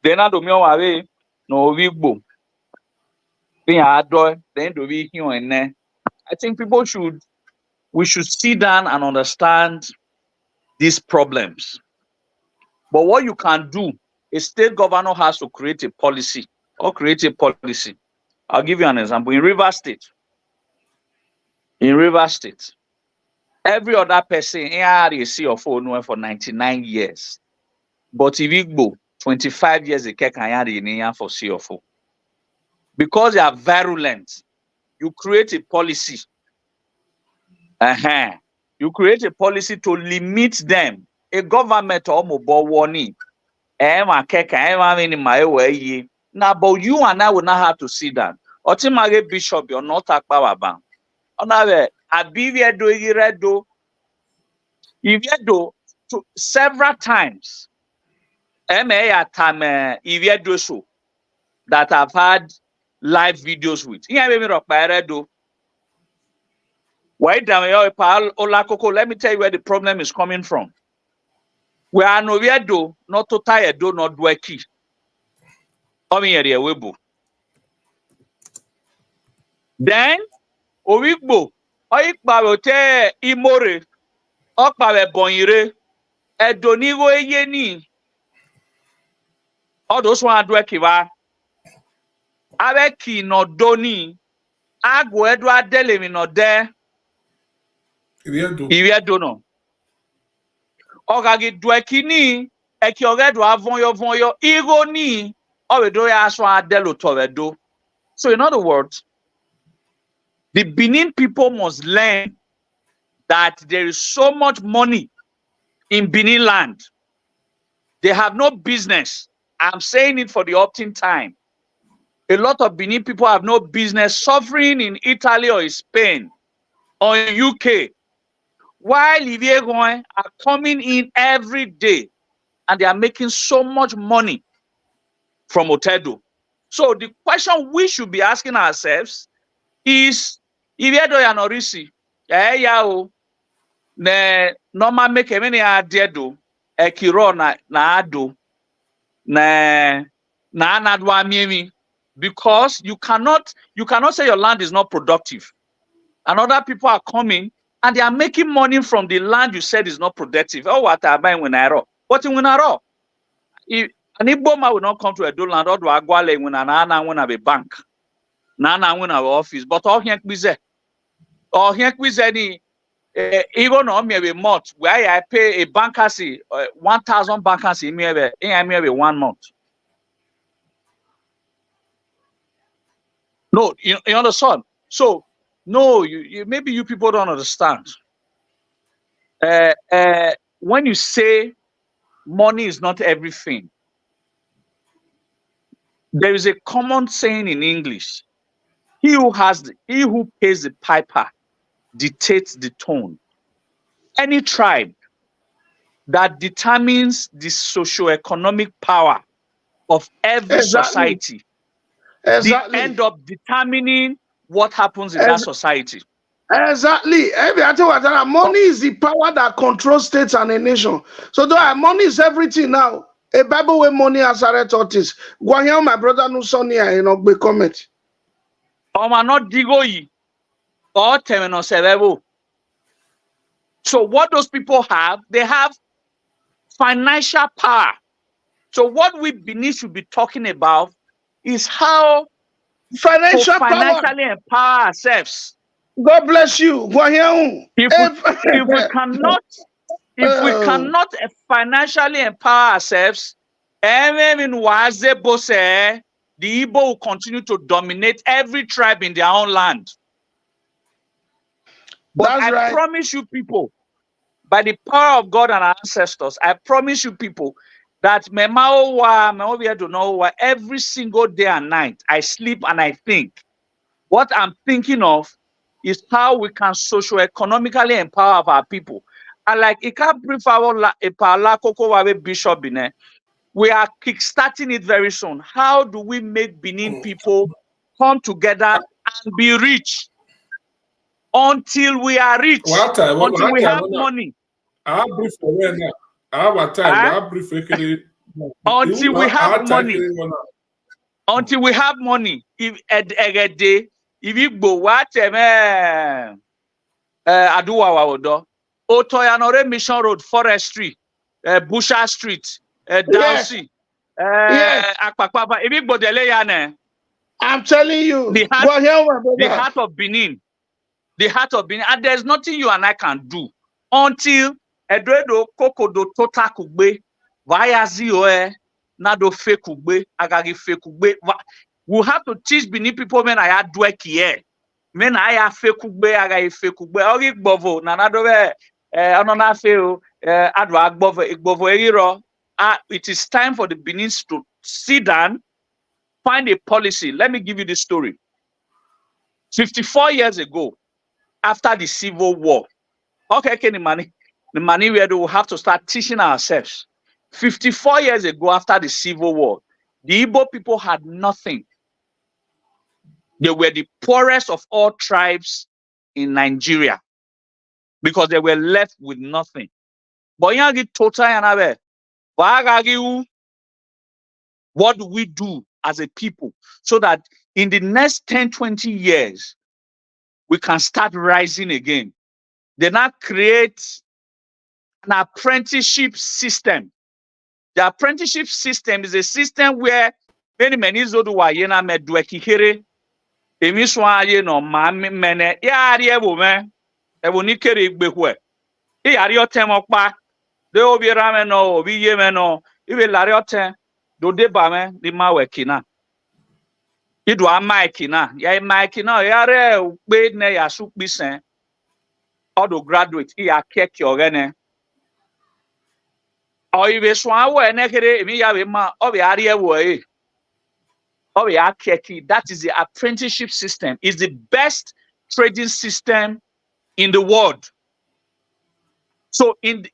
then adomio wawe no wigbo then ado then do we hion ene. I think we should sit down and understand these problems. But what you can do, a state governor has to create a policy or create a policy. I'll give you an example. In Rivers State, every other person in for 99 years. But if Igbo, 25 years they can for CFO. Because they are virulent, you create a policy. You create a policy to limit them. A government or mobile warning. Now, but you and I will not have to see that. Otimage Bishop, you're not a power bank. Several times, that I've had live videos with. Let me tell you where the problem is coming from. We are no do not to tie do not dweki. Then Owigbo, Oikbarote Imore, Okbawe Bonire, Edonigo Yeni. All those one dwekiwa. Abeki no doni, Agwo Edward Delemi no de. Iviedo no. Ogagi dwekini, Eki Ogedo Avonyo, Igoni, Owedo Yaswa Adelo Tovedo. So in other words, the Benin people must learn that there is so much money in Benin land. They have no business. I'm saying it for the opting time. A lot of Benin people have no business suffering in Italy or in Spain or in UK. While Iviegoin are coming in every day and they are making so much money from Otedo. So the question we should be asking ourselves is, Iviedo Yanorisi, ne normal make many adedo, ekiro na ado, na anadwa miemi, because you cannot say your land is not productive. And other people are coming and they are making money from the land you said is not productive. Oh, what are buying when I row? What in when I row? An Igboma will not come to a do land or do Agwale when an Ana win have a bank. Nana win our office, but all here quiz or here quiz any even on me a month where I pay a bankercy 1,000 bankers in me every 1 month. No, you understand? So no, maybe you people don't understand. When you say money is not everything, there is a common saying in English: he who pays the piper dictates the tone. Any tribe that determines the socioeconomic power of every Exactly. society, they Exactly. end up determining what happens in that society. Exactly. Money is the power that controls states and a nation. So though money is everything now. A Bible where money has taught this. Go here, my brother no son here, you know, be comment. Not digoyi or temenosevevo. So what those people have, they have financial power. So what we Benin should be talking about is how Financial to power. financially empower ourselves. God bless you. Go here. If we cannot financially empower ourselves, the Igbo will continue to dominate every tribe in their own land. But That's I right. promise you people, by the power of God and our ancestors, I promise you people that every single day and night, I sleep and I think. What I'm thinking of is how we can socio-economically empower our people. And like Bishop, we are kickstarting it very soon. How do we make Benin people come together and be rich until we are rich, until we have money? Until we have money. If a day, if you go what Aduwa Odo, Otoyanore Mission Road, Forestry, Busha Street, Dowsey, Akpakpapa, if you go there, I'm telling you, the heart of Benin, and there's nothing you and I can do until Edredo Kokodo Tota Kugbe, via Zioe, Nado Fekugbe, Agagi Fekugbe. We have to teach Benin people when I had dwek here. Men I have Fekugbe, Agai Fekugbe, Ori Bovo, Nanado, Anona Feo, Adwa Bovo Ero. It is time for the Benins to sit down, find a policy. Let me give you this story. 54 years ago, after the Civil War, the money we will have to start teaching ourselves. 54 years ago, after the Civil War, the Igbo people had nothing. They were the poorest of all tribes in Nigeria because they were left with nothing. But what do we do as a people so that in the next 10, 20 years, we can start rising again? They now create an apprenticeship system. The apprenticeship system is a system where many zodu wa yena medweki here emiswa ye no ma mene ya ari ebu me ebu ni kere igbekwe e ari otem okpa de obi rame no obi ye me no ibe lari otem do de ba me di ma wekina idu amaikina ya maikina ya re pe ne ya su pisen odo graduate ya keke ogene o ibe so awo enekere emi ya be ma obi ari ewo e. That is the apprenticeship system. It's the best trading system in the world. So in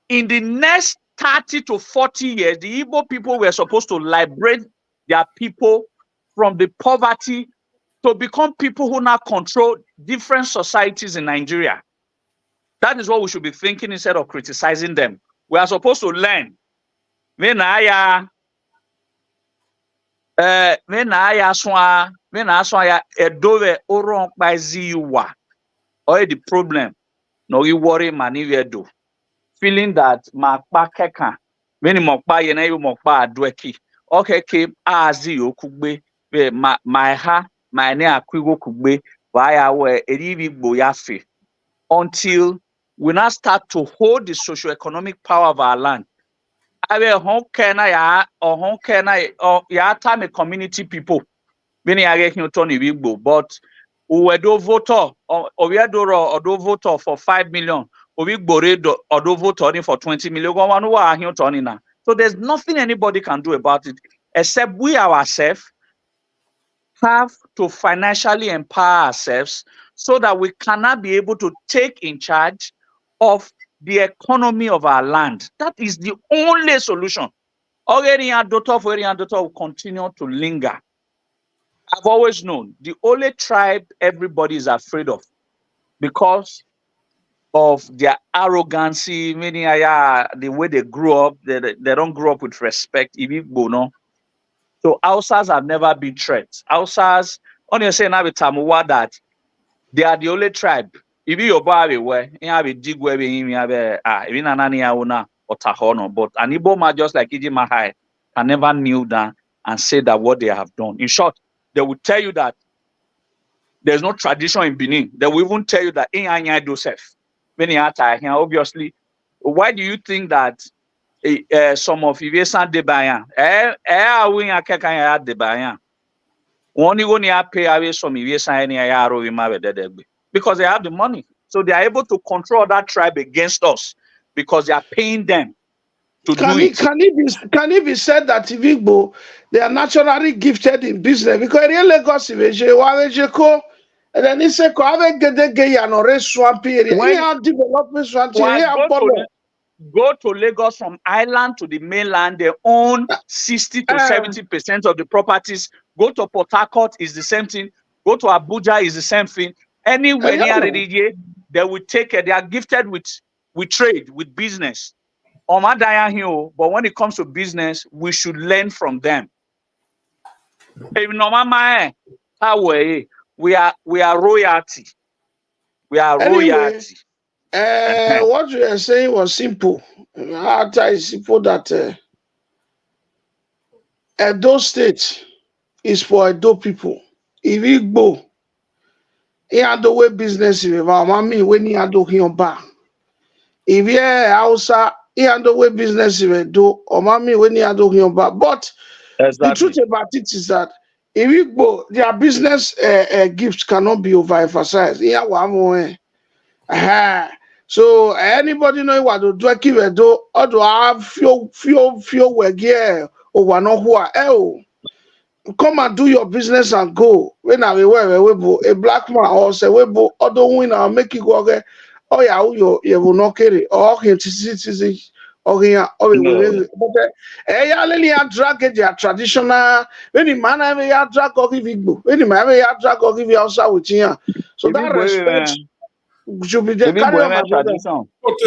the next 30 to 40 years, the Igbo people were supposed to liberate their people from the poverty to become people who now control different societies in Nigeria. That is what we should be thinking instead of criticizing them. We are supposed to learn. Edove oron ziwa or the problem no you worry mani do feeling that makpa keka when mokpa ye na you mokpa adweki okay keep azi okugbe my ha my ne akwigo kugbe via where eribi gbo yafe until we now start to hold the socio-economic power of our land. I will ya time community people. But we do voter or we do voter for 5 million, or we do voter for 20 million. So there's nothing anybody can do about it except we ourselves have to financially empower ourselves so that we cannot be able to take in charge of the economy of our land. That is the only solution. Already will continue to linger. I've always known the only tribe everybody is afraid of because of their arrogancy, meaning the way they grew up, they don't grow up with respect. So Hausas have never been threats. Hausas, only say now with Tamuwa that they are the only tribe. If you buy where you have a dig where you have even an aniauna or tahono, but an Iboma just like Iji Mahai can never kneel down and say that what they have done. In short, they will tell you that there's no tradition in Benin. They will even tell you that in Anya Joseph. Obviously, why do you think that some of Ivesan Debayan Debayan pay away some because they have the money. So they are able to control that tribe against us because they are paying them to do it. Can it be said that Igbo, they are naturally gifted in business? Because in Lagos, and then he said, when go to Lagos from island to the mainland, they own 60 to 70% of the properties. Go to Port Harcourt is the same thing. Go to Abuja is the same thing. Anywhere near Ridije, they will take it. They are gifted with trade, with business. But when it comes to business, we should learn from them. We are royalty. We are royalty. What you are saying was simple. It's simple that Edo State is for Edo people. If you go, he had the way business with our mommy when he had to hear back. If you Hausa, he had the way business with do or mommy when he had to hear back. But the truth about it is that if you go, their business gifts cannot be overemphasized. Yeah, one more. So anybody know what to do? Give it do or do have few work here or one who come and do your business and go. When I will a black man or say we other winner make you go again. Oh yeah, you will not carry or citizen or here or but drag their traditional when the man have a drag or give Igbo when the man have a drag or give you outside with you. So that respect should be there. Carry on, my brother. But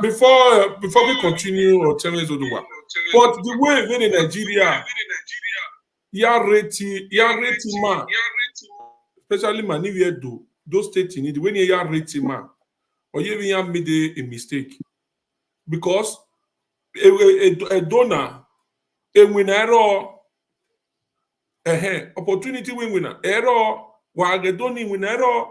before we continue, or tell me Zoduwa, but the way when in Nigeria, rating man, especially man, if you do those states in it, when you are rating man, or you even made a mistake, because a donor, a winner, opportunity winner, error, while the donor winner.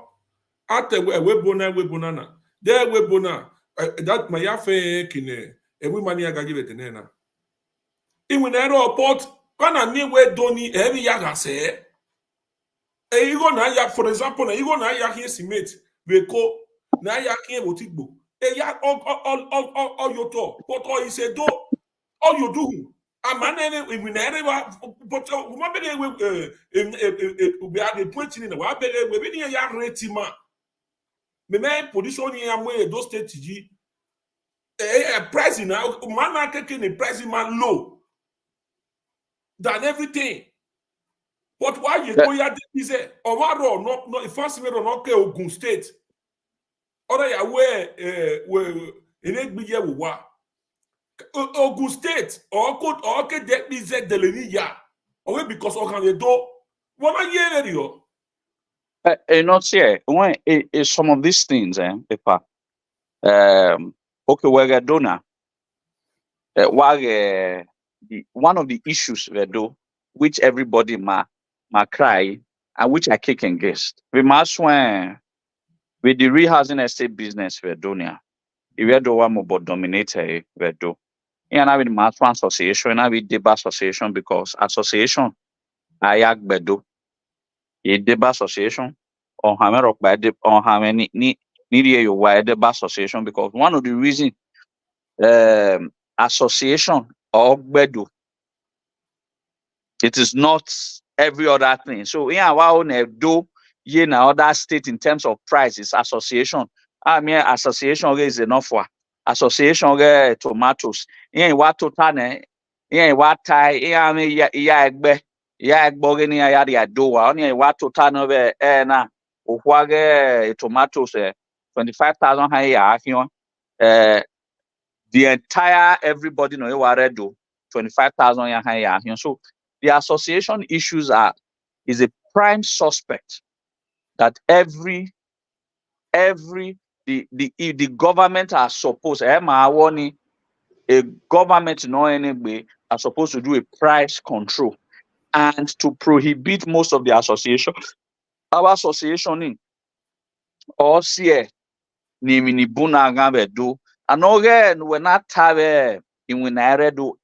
At a webona, there webona, that my affair kine, every money I give it in Nena. In when I report, when I knew where Donny every yaga say, you go na for example, you go na yak here mate, we go na yak here wotigbo, a yak all your talk, but all you say do, all you do. A man, we never, but we are the point in the Wabbe, we a young rating man. Me position here those states price now man taking the price man low than everything. But why you go here is no first me no ke Ogun State. Other ya where in Egbiye wo Ogun State or could get this deleni ya or because of can do what a year radio. Not here. When some of these things, okay, we're donor. One of the issues we do, which everybody ma cry, and which I kick against. We must when with the rehousing estate business we're doing here. If we do one more dominator, we do. And I with mass association, and I with deba association because association I yak bedo. A deba association or hammer up by the or how many need you why deba association because one of the reasons association or bedo it is not every other thing. So yeah, wow do ye na other state in terms of prices. Association. I mean, association is enough for association tomatoes. Yeah, what total ne? Yeah, what tie? Yeah, me ya egbe. Ya egbo ni ya ya do wa. Only what total no be na. Uhwage tomatoes 25,000 high ya here. The entire everybody know you are do 25,000 ya high ya here. So the association issues is a prime suspect that the government are supposed a government no anyway are supposed to do a price control and to prohibit most of the association. Our association in or see ni buna gambe do and again when not have in when I do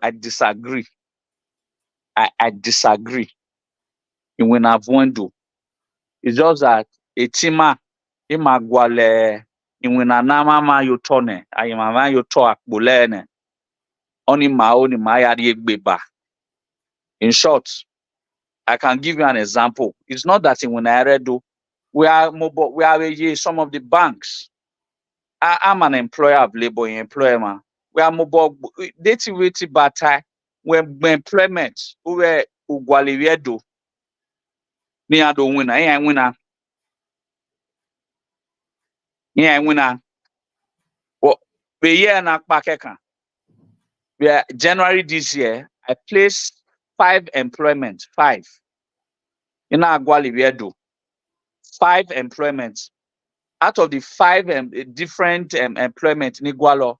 I disagree. I disagree in when I've do. It's just that a tima imagwale in when anama ma you tone I am you talk bulene only my own my beba. In short, I can give you an example. It's not that in when I do we are some of the banks. I'm an employer of labor in employment. We are mobile dating with bata when employment we ugwaliviedo ni ado winner winner well the year na pakeka January this year I placed 5 employments 5 in agwaliviedo 5 employments out of the 5 different employment in Igualo.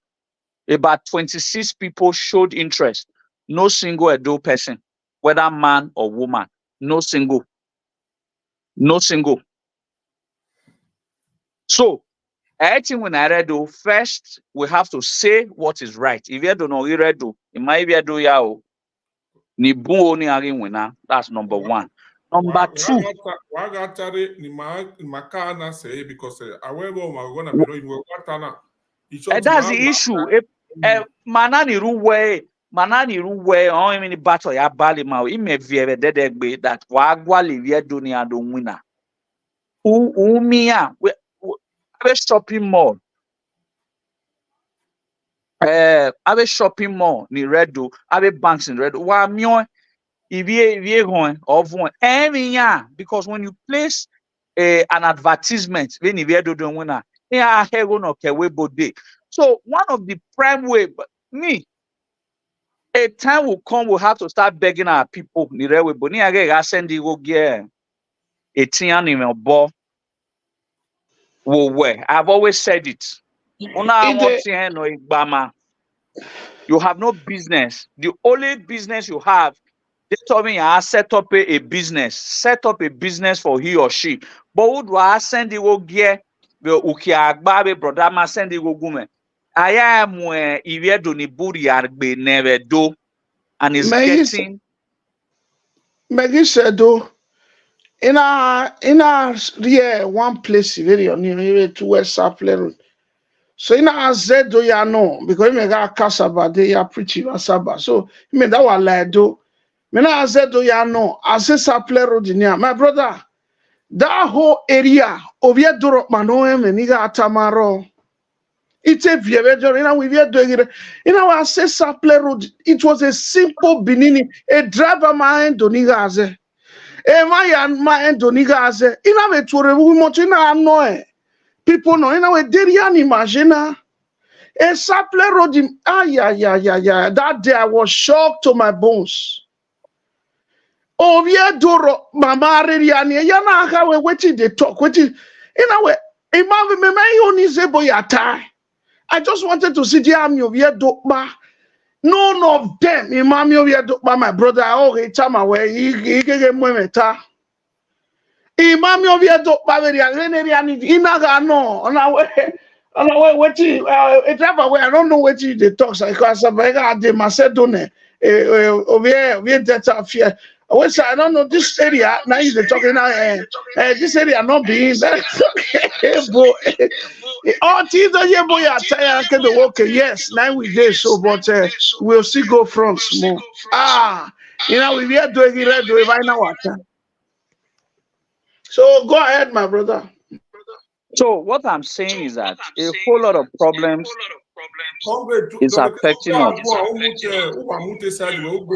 About 26 people showed interest. No single adult person, whether man or woman. No single. So, I think when I read first, we have to say what is right. If you don't know, you read it might be a do yao. Ni bu ni ari wina. That's number 1. Number 2. Wagatari ni makana say because however we're gonna be doing watana. That's the issue. Manani ruwe on mini battle ya bali ma ime vieve dedegbe that wagwa livie dunia do winner. Umia we have shopping mall. Have shopping mall ni redo, have banks in redo. Wa mio ivie hon of one. Because when you place an advertisement when ivie do winner, yeah hego no kewebo day. So one of the prime way a time will come, we'll have to start begging our people. I've always said it. You have no business. The only business you have, they told me I set up a business. Set up a business for he or she. But would I send you gear? Brother, ma send you go. I am where Ivia Doniburi Arbe never do. And it's getting. Maggie said, though, in our one place, very near to West Sapler. So in our Zedo, ya know, because we got Casaba, they are preaching Asaba. So, I mean, that was like, do. When I Zedo, ya know, I say Sapler Road near my brother. That whole area of your door, Manoem, and Niga Tamaro. It's a very, we are doing it. I say Sapler Road, it was a simple Benin, a driver mind Donigaze. A my Donigaze. A to remove Motina Noe. People know, they can't imagine. A Sapler Road, that day I was shocked to my bones. Oh, yeah, Doro, Mama Riani, Yana, how we waiting, they talk, waiting. Imagine me, only say boy I just wanted to see the army of Yedokba. None of them, Imam of Yedokba, my brother, okay, time away, he gave me meta. Imam of Yedokba, Inaga, no, on our way, waiting, a driver where I don't know what they talk, because I de Macedone, over that fear. I don't know this area. Now you're talking now. This area not being that. Oh, yes, now we did so, but we'll still go front more. We are doing it right now. So go ahead, my brother. So what I'm saying is that a whole lot of problems is affecting us. Go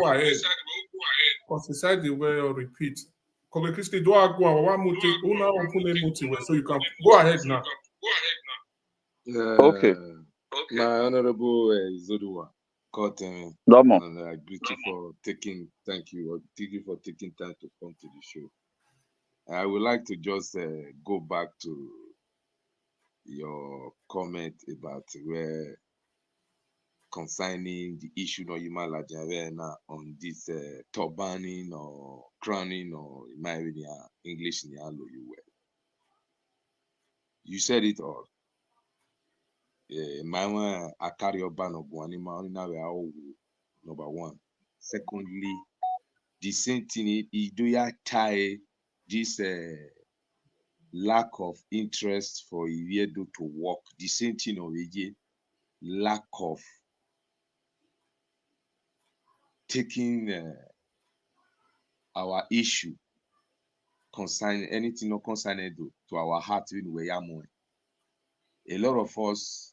ahead. Because decide the way or repeat. So you can go ahead now. Okay. My honorable Zodua, Cotton, Domo. and I greet you for thank you for taking time to come to the show. I would like to just go back to your comment about where concerning the issue of human Lajavena on this turbaning or crowning or in my English in you said it all. My I carry your ban of one number one. Secondly, the same thing is do you tie this lack of interest for Iviedo to work? The same thing of lack of taking our issue concerning anything not concerning to our heart in Weyamo. A lot of us,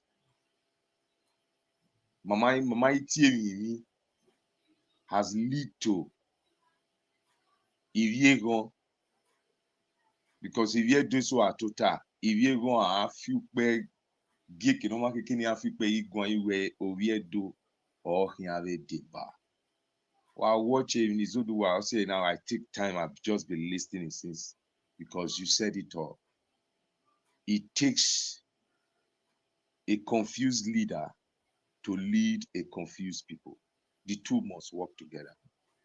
Mama Itiemi has lead to Iviego because Iviedo so a total Iviego a few big geek no market can have iwe Oviedo or Hiave Deba. While watching Nizodu, I'll say now I take time, I've just been listening since because you said it all. It takes a confused leader to lead a confused people. The two must work together.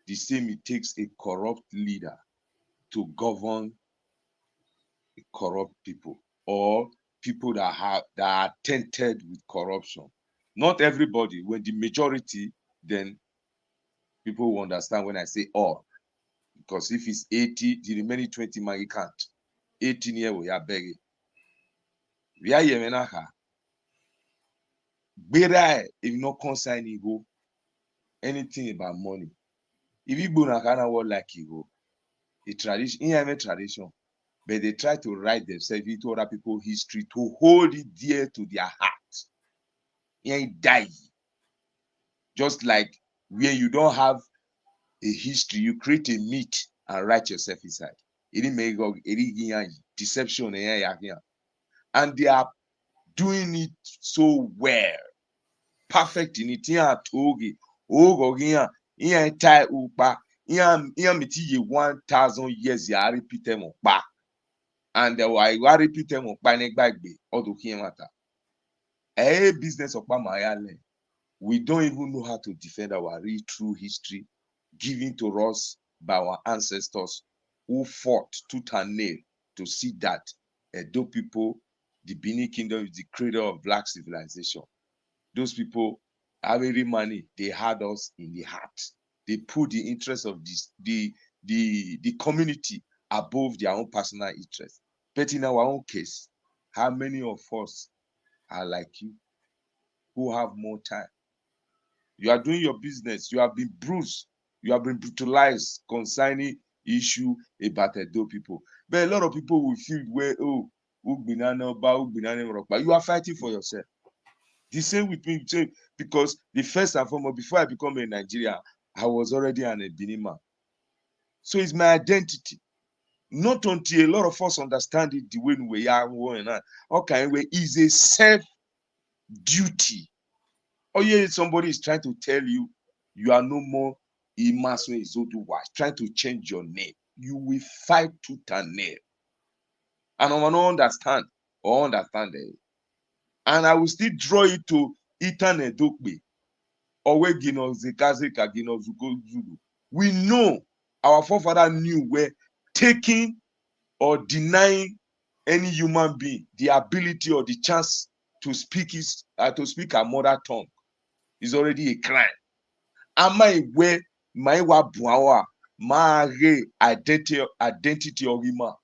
The same it takes a corrupt leader to govern a corrupt people or people that are tainted with corruption. Not everybody. When the majority, then people will understand when I say all. Because if it's 80, the remaining 20 man, you can't. 18 years we are begging. We are here better if not consigning go anything about money. If you go na kind of world like you go, a tradition, a tradition, but they try to write themselves into other people's history to hold it dear to their heart. You die. Just like when you don't have a history, you create a myth and write yourself inside. It didn't make deception and they are doing it so well, perfect in it. Tai upa, miti 1,000 years ya repeat them back, and why repeat them by neck back be or to matter. A business of Mayale, we don't even know how to defend our real true history given to us by our ancestors who fought tooth and nail to see that Edo people, the Benin Kingdom is the cradle of black civilization. Those people, every money, they had us in the heart. They put the interest of the community above their own personal interest. But in our own case, how many of us are like you who have more time? You are doing your business. You have been bruised. You have been brutalized concerning issue about Edo people. But a lot of people will feel where, oh, you are fighting for yourself. The same with me, because the first and foremost, before I become a Nigerian, I was already an Benin man. So it's my identity. Not until a lot of us understand it the way we are, okay, is a self-duty. Oh yeah, somebody is trying to tell you, you are no more Imaso Izoduwa, trying to change your name. You will fight tooth and nail. And I want to understand it. And I will still draw it to Itan Edokbe. We know our forefather knew where taking or denying any human being the ability or the chance to speak a mother tongue is already a crime. Am I where my wabuawa my identity of hima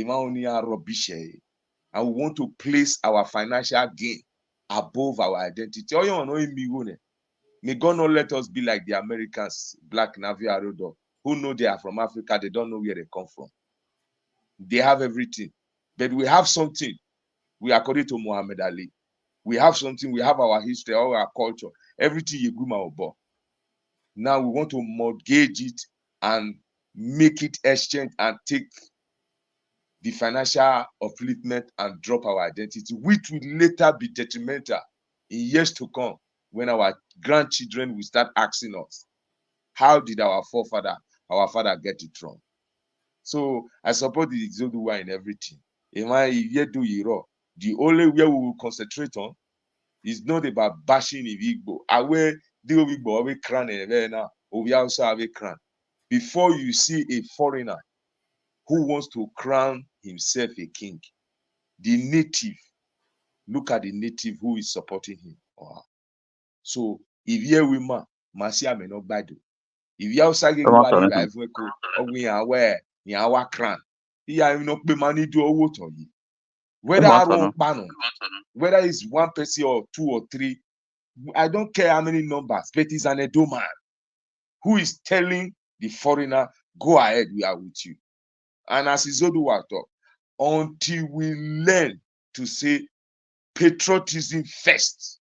only a rubbish, and we want to place our financial gain above our identity. Oh, you know, may God not let us be like the Americans, Black Navy Arodo, who know they are from Africa, they don't know where they come from. They have everything. But we have something. We according to Muhammad Ali. We have something. We have our history, our culture. Everything you go about. Now we want to mortgage it and make it exchange and take the financial upliftment and drop our identity, which will later be detrimental in years to come when our grandchildren will start asking us, how did our father get it wrong? So I support the Zoduwa in everything. The only way we will concentrate on is not about bashing Igbo. Away the Igbo we cran now, or we also have a cran. Before you see a foreigner who wants to crown himself a king, the native, look at the native who is supporting him or her. So if you we Masia may not bad. If you outside we are aware in our crown, not be money do a water. Whether whether it's one person or two or three, I don't care how many numbers, but it's an Edo man who is telling the foreigner, go ahead, we are with you. And as Izoduwa talk, until we learn to say patriotism first,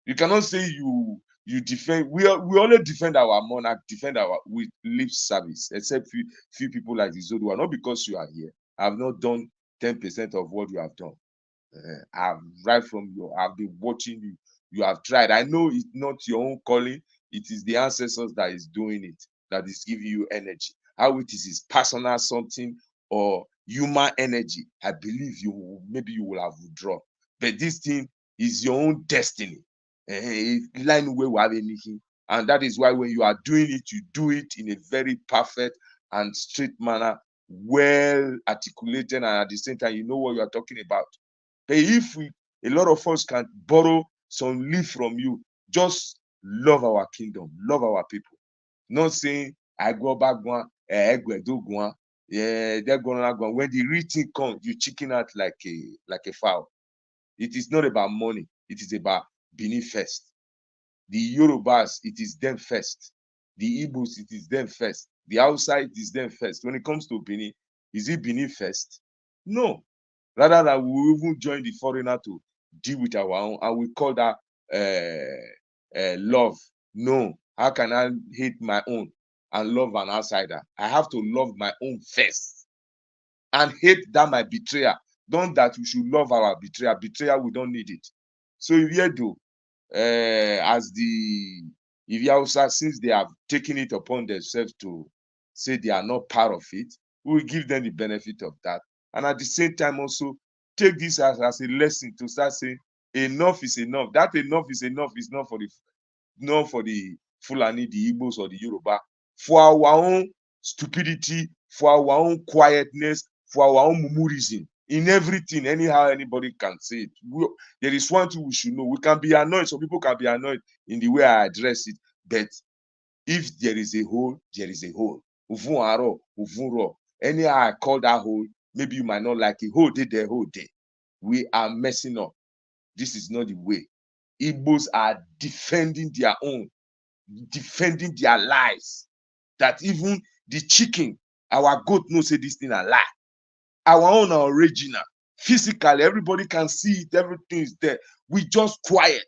you cannot say you defend. We only defend our monarch, defend our with lip service, except few people like Izoduwa. Not because you are here. I have not done 10% of what you have done. I've right from you. I've been watching you. You have tried. I know it's not your own calling. It is the ancestors that is doing it, that is giving you energy. How it is personal something or human energy, I believe maybe you will have withdrawn. But this thing is your own destiny. Line where we have anything. And that is why when you are doing it, you do it in a very perfect and straight manner, well articulated, and at the same time, you know what you are talking about. But if a lot of us can borrow some leaf from you, just love our kingdom, love our people. Not saying I go back one, do one, they're gonna go. When the real thing comes, you chicken out like a fowl. It is not about money, it is about Benin first. The Yorubas, it is them first. The Igbos, it is them first. The outside is them first. When it comes to Benin, is it Benin first? No. Rather than we even join the foreigner to deal with our own, and we call that love. No. How can I hate my own and love an outsider? I have to love my own first and hate that my betrayer. Don't that we should love our betrayer. Betrayer, we don't need it. So if you do, as the Hausa, since they have taken it upon themselves to say they are not part of it, we will give them the benefit of that. And at the same time also take this as a lesson to start saying enough is enough. That enough is enough is not for the Fulani, the Igbos, or the Yoruba. For our own stupidity, for our own quietness, for our own mumurism. In everything, anyhow anybody can say it. There is one thing we should know. We can be annoyed. Some people can be annoyed in the way I address it. But if there is a hole, there is a hole. Anyhow I call that hole, maybe you might not like it. Hole day there, hole day. We are messing up. This is not the way. Igbos are defending their own, defending their lives. That even the chicken, our goat knows say this thing a lie. Our own are original. Physically, everybody can see it, everything is there. We just quiet.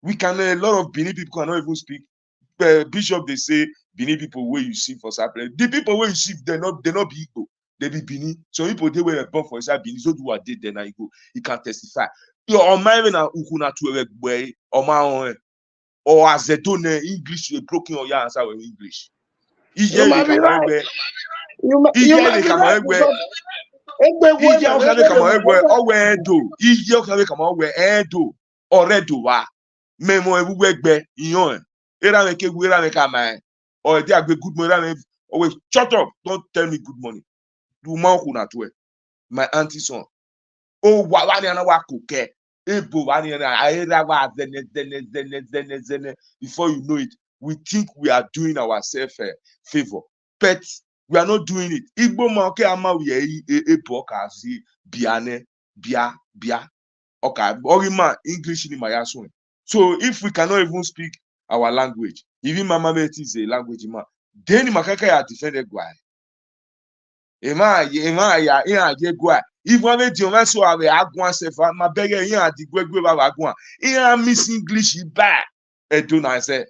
We can, a lot of Benin people cannot even speak. Bishop, they say, Benin people where you see for Saturday. The people where you see, they're not be Igbo. They be Benin. So people, they were born for inside Benin. So do what they then I go. You can testify. Your mind na ukuna to a way, or my own, or as they don't English, you're broken or your answer with English. You might be right. You might be right. Iye ọkàwé kàmá ẹgbẹ ọwẹ ẹdọ iye ọkàwé kàmá ọwẹ ẹdọ ọrẹdọ wa mẹmọ ewúwo ẹgbẹ ìyàn ẹ erame kegwu erame kàmá ẹ or ẹdí àgbẹ good morning erame always shut up, don't tell me good morning. Du ma ọkùn nà tó ẹ my aunty son ó wà ní ẹnà wa kò kẹ ebo wà ní ẹnà ayélujára wa zẹnẹ before you know it we think we are doing ourselves a favour but we are not doing it. Igbo ma okay ama we ebo ka si biane bia okay orima English ni maya so. So if we cannot even speak our language, even mama mate is a language man, then makaka ya defended guy. ya je gwa. If one me di so ave agwan se fa ma bege yan di gwegwe ba agwan. Miss English ba. Do na say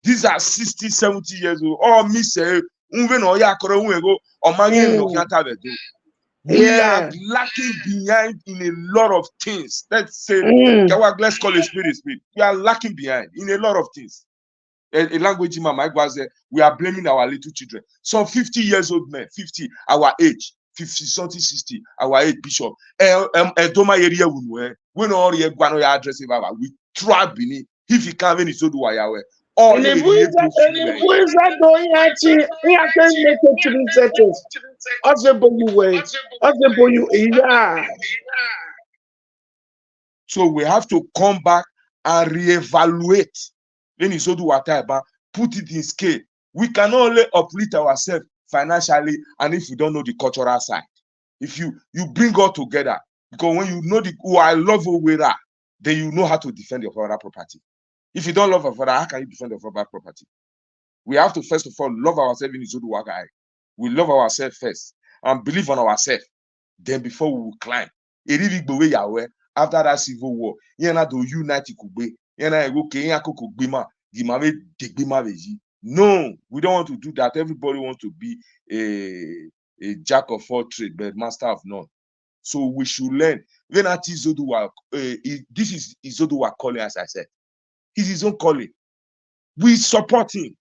these are 60, 70 years old. All me say unwe no ya koro unwego o magi no kianta be do. We are lacking behind in a lot of things. Let's say, let's call it spirit. We are lacking behind in a lot of things. A language in my mind was we are blaming our little children. Some 50 years old men, 50, our age, 50, something, 60, our age, bishop. Doma area we know all the guano address we try beneath. If you can't even so do I all and if we are going at it, we are going to make it to the settings. So we have to come back and reevaluate. Then you so do what about put it in scale. We can only uplift ourselves financially, and if you don't know the cultural side, if you bring all together, because when you know I love Owera, then you know how to defend your father property. If you don't love your father, how can you defend your father property? We have to first of all love ourselves in Izodu Wagai. We love ourselves first and believe on ourselves. Then before we will climb. After that civil war, no, we don't want to do that. Everybody wants to be a jack of all trades, but master of none. So we should learn. This is Izoduwa calling, as I said. It's his own calling. We support him.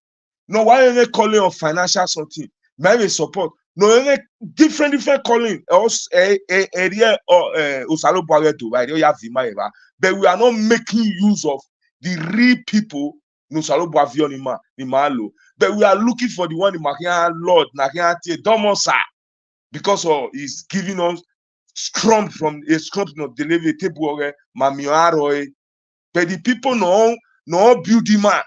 No, why are they calling on financial something? Maybe support. No, any different calling. Area or but we are not making use of the real people. But we are looking for the one in Makia Lord Domosa because he's giving us scrum from a scrum of delivery table Mamiaro. But the people no beauty man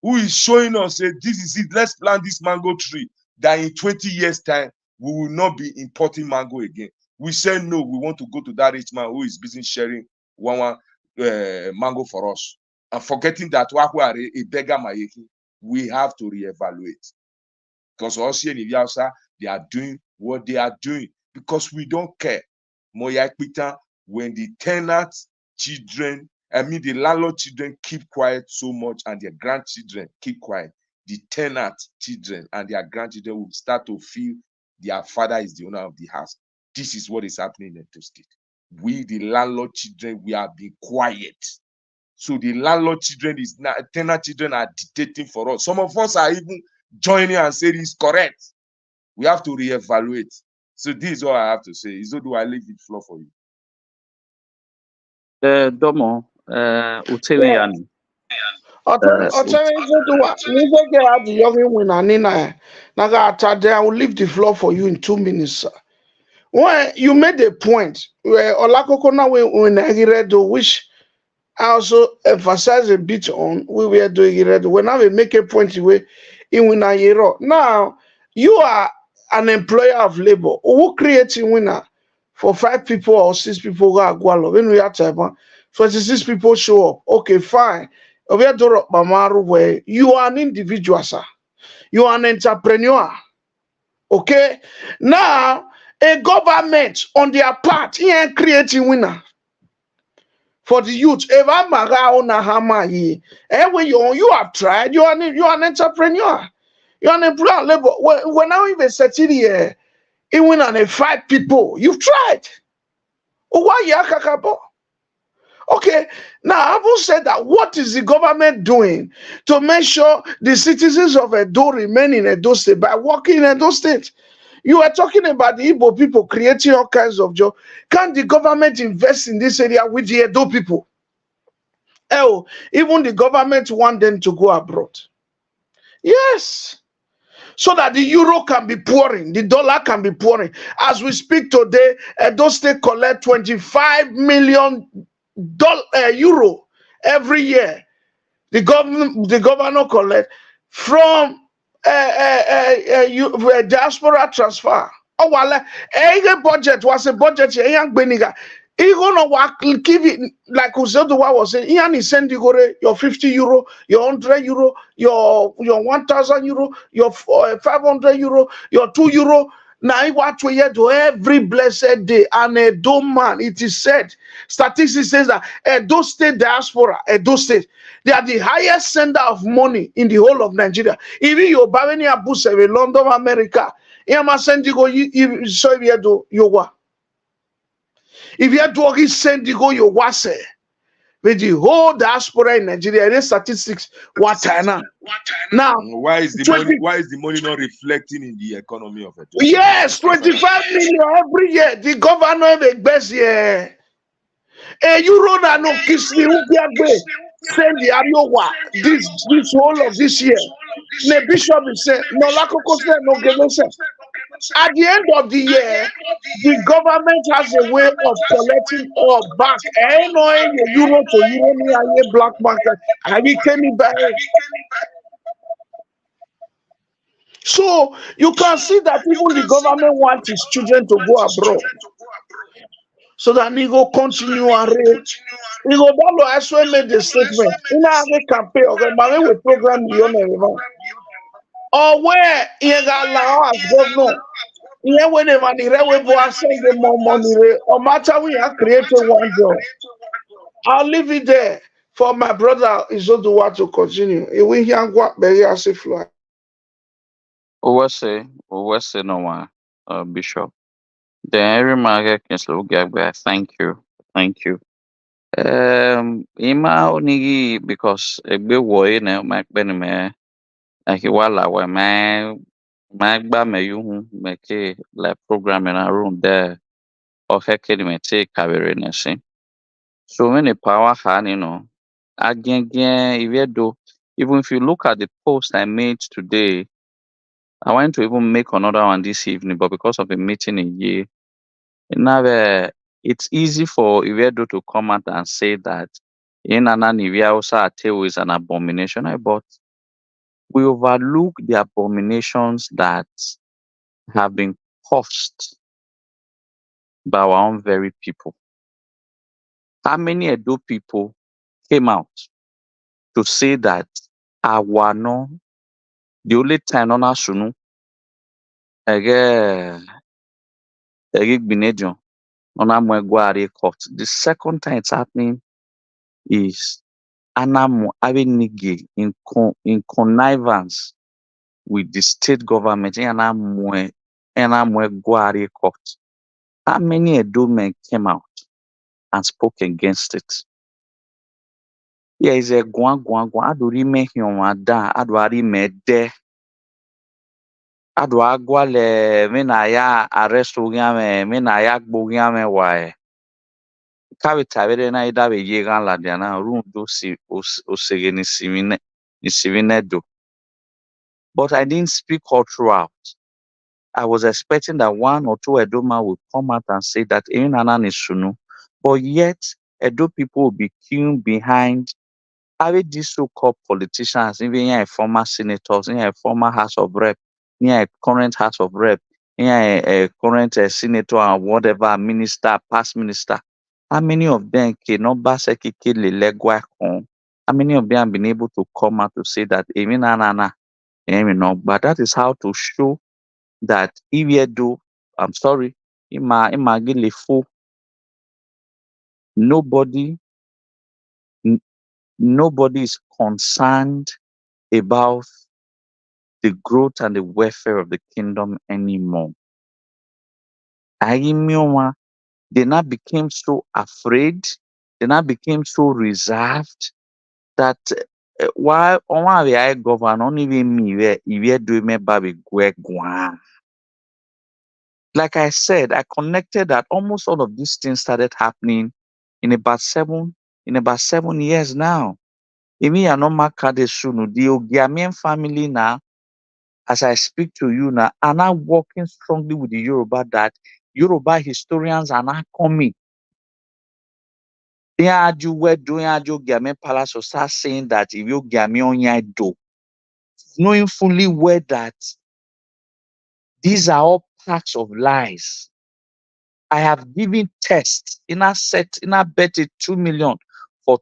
who is showing us this is it. Let's plant this mango tree. That in 20 years' time we will not be importing mango again. We say no. We want to go to that rich man who is busy sharing one mango for us and forgetting that a beggar mayeki. We have to reevaluate because also in Iviasa they are doing what they are doing because we don't care. When the tenant children. The landlord children keep quiet so much and their grandchildren keep quiet. The tenant children and their grandchildren will start to feel their father is the owner of the house. This is what is happening in the state. We, the landlord children, we are being quiet. So the landlord children tenant children are dictating for us. Some of us are even joining and saying it's correct. We have to reevaluate. So this is all I have to say. So do I leave the floor for you? Domo, Uteliani. I will leave the floor for you in 2 minutes, sir. Well, you made a point where Olakokona which I also emphasize a bit on. We were doing it. When I make a point in Winayero. Now, you are an employer of labor who creates a winner for 5 people or 6 people who are when we are time. 26 people show up. Okay, fine. You are an individual, sir. You are an entrepreneur. Okay? Now, a government on their part, he ain't creating winner for the youth. When you have tried, you are an entrepreneur. You are an employer labor. When I even said here, even on 5 people, you've tried. Why you okay, now I've said that what is the government doing to make sure the citizens of Edo remain in Edo State by working in Edo State? You are talking about the Igbo people creating all kinds of jobs. Can the government invest in this area with the Edo people? Oh, even the government want them to go abroad. Yes. So that the euro can be pouring, the dollar can be pouring. As we speak today, Edo State collect 25 million euro every year. The governor collect from diaspora transfer. Oh well, a budget was a budget. Young Beniga, he gonna work, give it like Uzoduwa was saying. He only send you your 50 euro, your 100 euro, your 1,000 euro, your 500 euro, your 2 euro. Now, what we do every blessed day, and Edo man, it is said, statistics says that Edo State diaspora, Edo State, they are the highest sender of money in the whole of Nigeria. Even your Bavenia Buseve, London, America, Yama Sendigo, so if you do, you wa. If you do, he Sendigo, you was with the whole diaspora in Nigeria, the statistics, what now, Why is the 20, money? Why is the money not reflecting in the economy of it? yes, 25 million every year. The governor of the best year. A euro na no kiss me who send the Ariowa this whole of this year. The bishop is saying no lakoko say no donation. At the end of the year, the government has a way of collecting all back. No euro to euro ni black market. I became back. So you can see that even the government wants its children to go abroad. So that he go continue and read. He go Balo as well made the statement. In a campaign of a man with program or where he got allow as governor. Yeah, whenever the railway boy send them more money, or matter we have created one job. I'll leave it there for my brother Izoduwa to continue. He will hear what Berry as a fly. Uwase no one, Bishop. The every market can slow get back. Thank you. Thank you. Ima onigi because a bit way now, Mac Benime, like wala where my ba me you make like program in a room there, or heck, me take career. So many power hand, again, even though, even if you look at the post I made today, I want to even make another one this evening, but because of a meeting in here, now it's easy for Ivedo to come out and say that in Ananivia also is an abomination. But we overlook the abominations that have been caused by our own very people. How many Edo people came out to say that our no, the only time on our sunu, Binedion, on our court. The second time it's happening is Anamu Abenigi in connivance with the state government in Anamu Gwari court. How many Edo men came out and spoke against it? Yeah, it's a guan. Aduri me hiomada, adwari me de. Adwa gwale mina ya arrest ugiame, mina ya gbogiame wae. Kawi tabere na ida be yegan la diana room do si osege ni sivine do. But I didn't speak all throughout. I was expecting that one or two Edoma would come out and say that Eminana is Sunu. But yet, Edo people will be queuing behind having these so-called politicians, even a former senators, a former House of Rep, a current House of Rep, a current senator and whatever, minister, past minister. How many of them cannot how many of them have been able to come out to say that Eminana, but that is how to show that Iviedo, I'm sorry, Imagilifu, nobody is concerned about the growth and the welfare of the kingdom anymore. Ahimioma, they now became so afraid, they now became so reserved that while on the governor, not even me, if you do me baby gwan. Like I said, I connected that almost all of these things started happening in about 7 years now. Imi Yanoma Kadesunu, the Ogiamian family now, as I speak to you now, are now working strongly with the Yoruba that Yoruba historians are now coming. Ogiamian Palace will start saying that if you Ogiamian do, knowing fully well that these are all parts of lies. I have given tests in a bet it 2 million for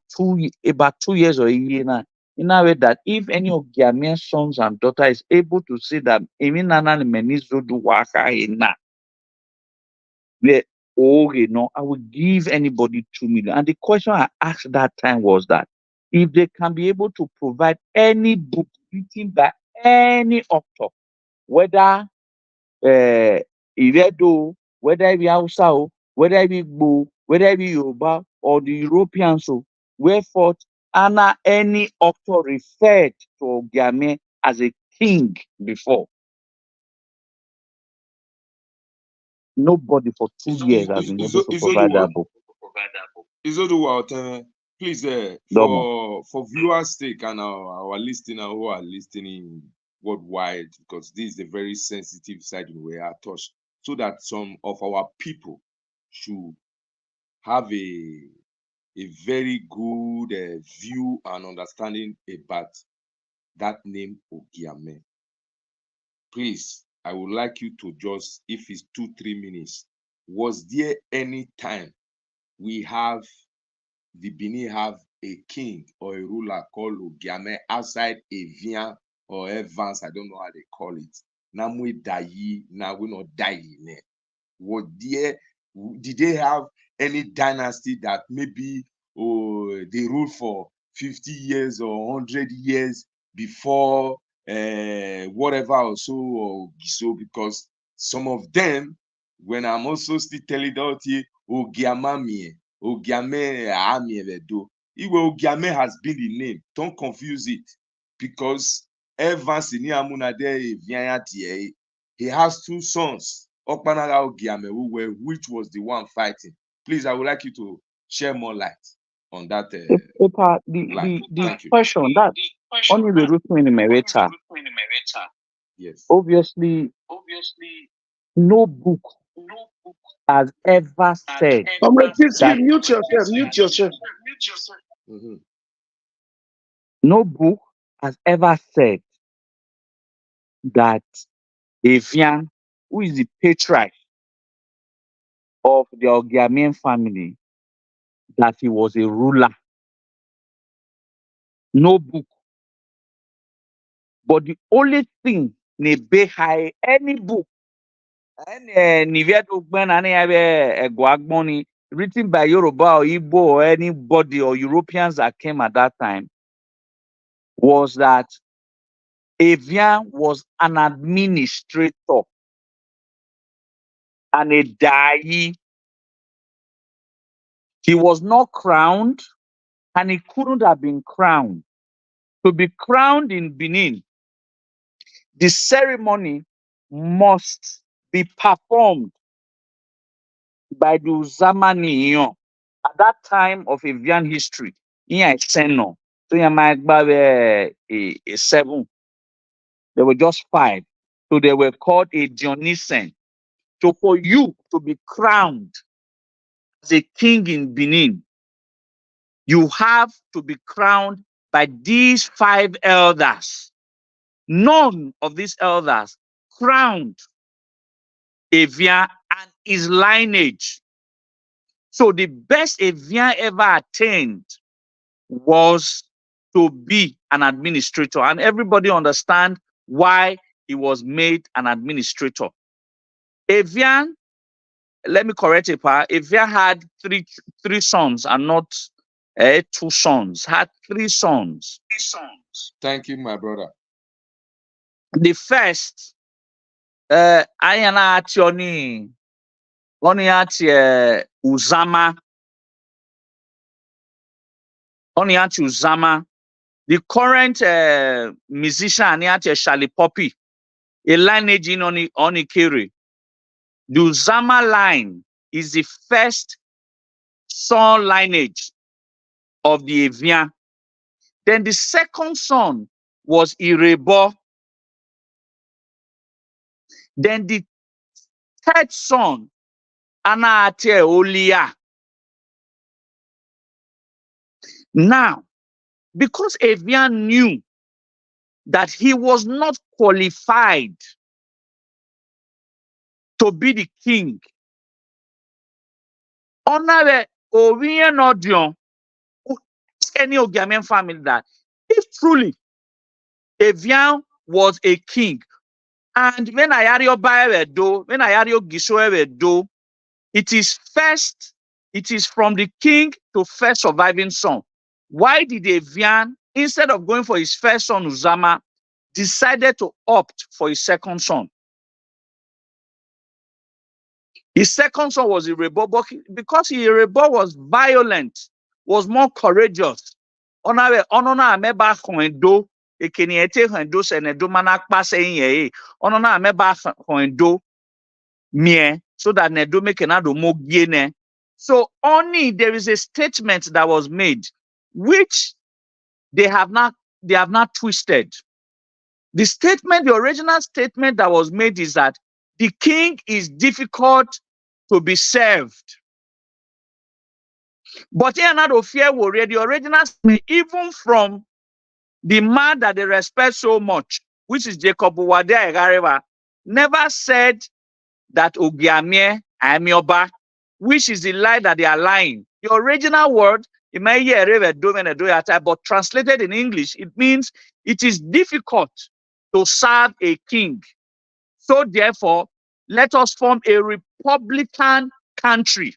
about 2 years or a year now. in a way that if any of Ghanaian sons and daughters is able to say that Eminana Menizodu Waka Ina, I will give anybody 2 million. And the question I asked that time was that if they can be able to provide any book written by any author, whether Iredo, whether it be Hausa, whether it be Igbo, whether it be Yoruba or the Europeans, wherefore any author referred to Ogiame as a king before. Nobody for 2 years has been able to provide that book. Please, Domo. for viewers' sake and our listener who are listening worldwide, because this is a very sensitive side we are touched, so that some of our people should have a very good view and understanding about that name Ogiame. Please, I would like you to just, if it's 2-3 minutes, was there any time we have the Benin have a king or a ruler called Ogiame outside Evian or Evans? I don't know how they call it. Namwe Dayi, now we not Dayi. Did they have any dynasty that maybe they ruled for 50 years or 100 years before whatever or so? Because some of them, when I'm also still telling that Ogiamamie, Ogiame Amievedo, Ogiame has been the name. Don't confuse it, because Evans he has 2 sons, Okpanaga Ogiame, which was the one fighting. Please, I would like you to share more light on that. The question that only the root in Merita. Yes. Obviously, no book has ever said that. Mute yourself. Mute yourself. No book has ever said that Evian, who is the patriarch of the Ogiamian family, that he was a ruler. No book. But the only thing any book written by Yoruba or Igbo or anybody or Europeans that came at that time was that Evian was an administrator and a Dayi. He was not crowned, and he couldn't have been crowned. To be crowned in Benin, the ceremony must be performed by the Uzamaniyan. At that time of Evian history, in Seno, so 7. There were just 5. So they were called a Dionysian. So for you to be crowned as a king in Benin, you have to be crowned by these 5 elders. None of these elders crowned Evian and his lineage. So the best Evian ever attained was to be an administrator. And everybody understand why he was made an administrator. Evian, let me correct it, Evian had three sons and not 2 sons. Had 3 sons. Thank you, my brother. The first, Ayana Ationi, Oniati Uzama. Oniati Uzama. The current musician, Aniati Shali Poppy, a lineage in Onikiri. The Uzama line is the first son lineage of the Evian. Then the second son was Irebo. Then the third son, Anaate Olia. Now, because Evian knew that he was not qualified to be the king, Honorable Orion Odion, ask any Ogiamian family that If truly Evian was a king, and when Ayario Baedo, when Ayario Gishoedo, it is from the king to first surviving son. Why did Evian, instead of going for his first son, Uzama, decided to opt for his second son? His second son was Irebo, but because Irebo was violent, was more courageous. Onona ameba hoendo, ekeniete hoendo senedo manakpa saying ye. Onona ameba hoendo mie, so that nedo mekenado mogiene. So only there is a statement that was made, which they have not twisted. The original statement that was made is that the king is difficult to be served. But here not of fear worry, the original statement, even from the man that they respect so much, which is Jacob Uwade Egareva, never said that Ogiamie Amioba, which is the lie that they are lying. The original word, but translated in English, it means it is difficult to serve a king. So therefore, let us form a republican country,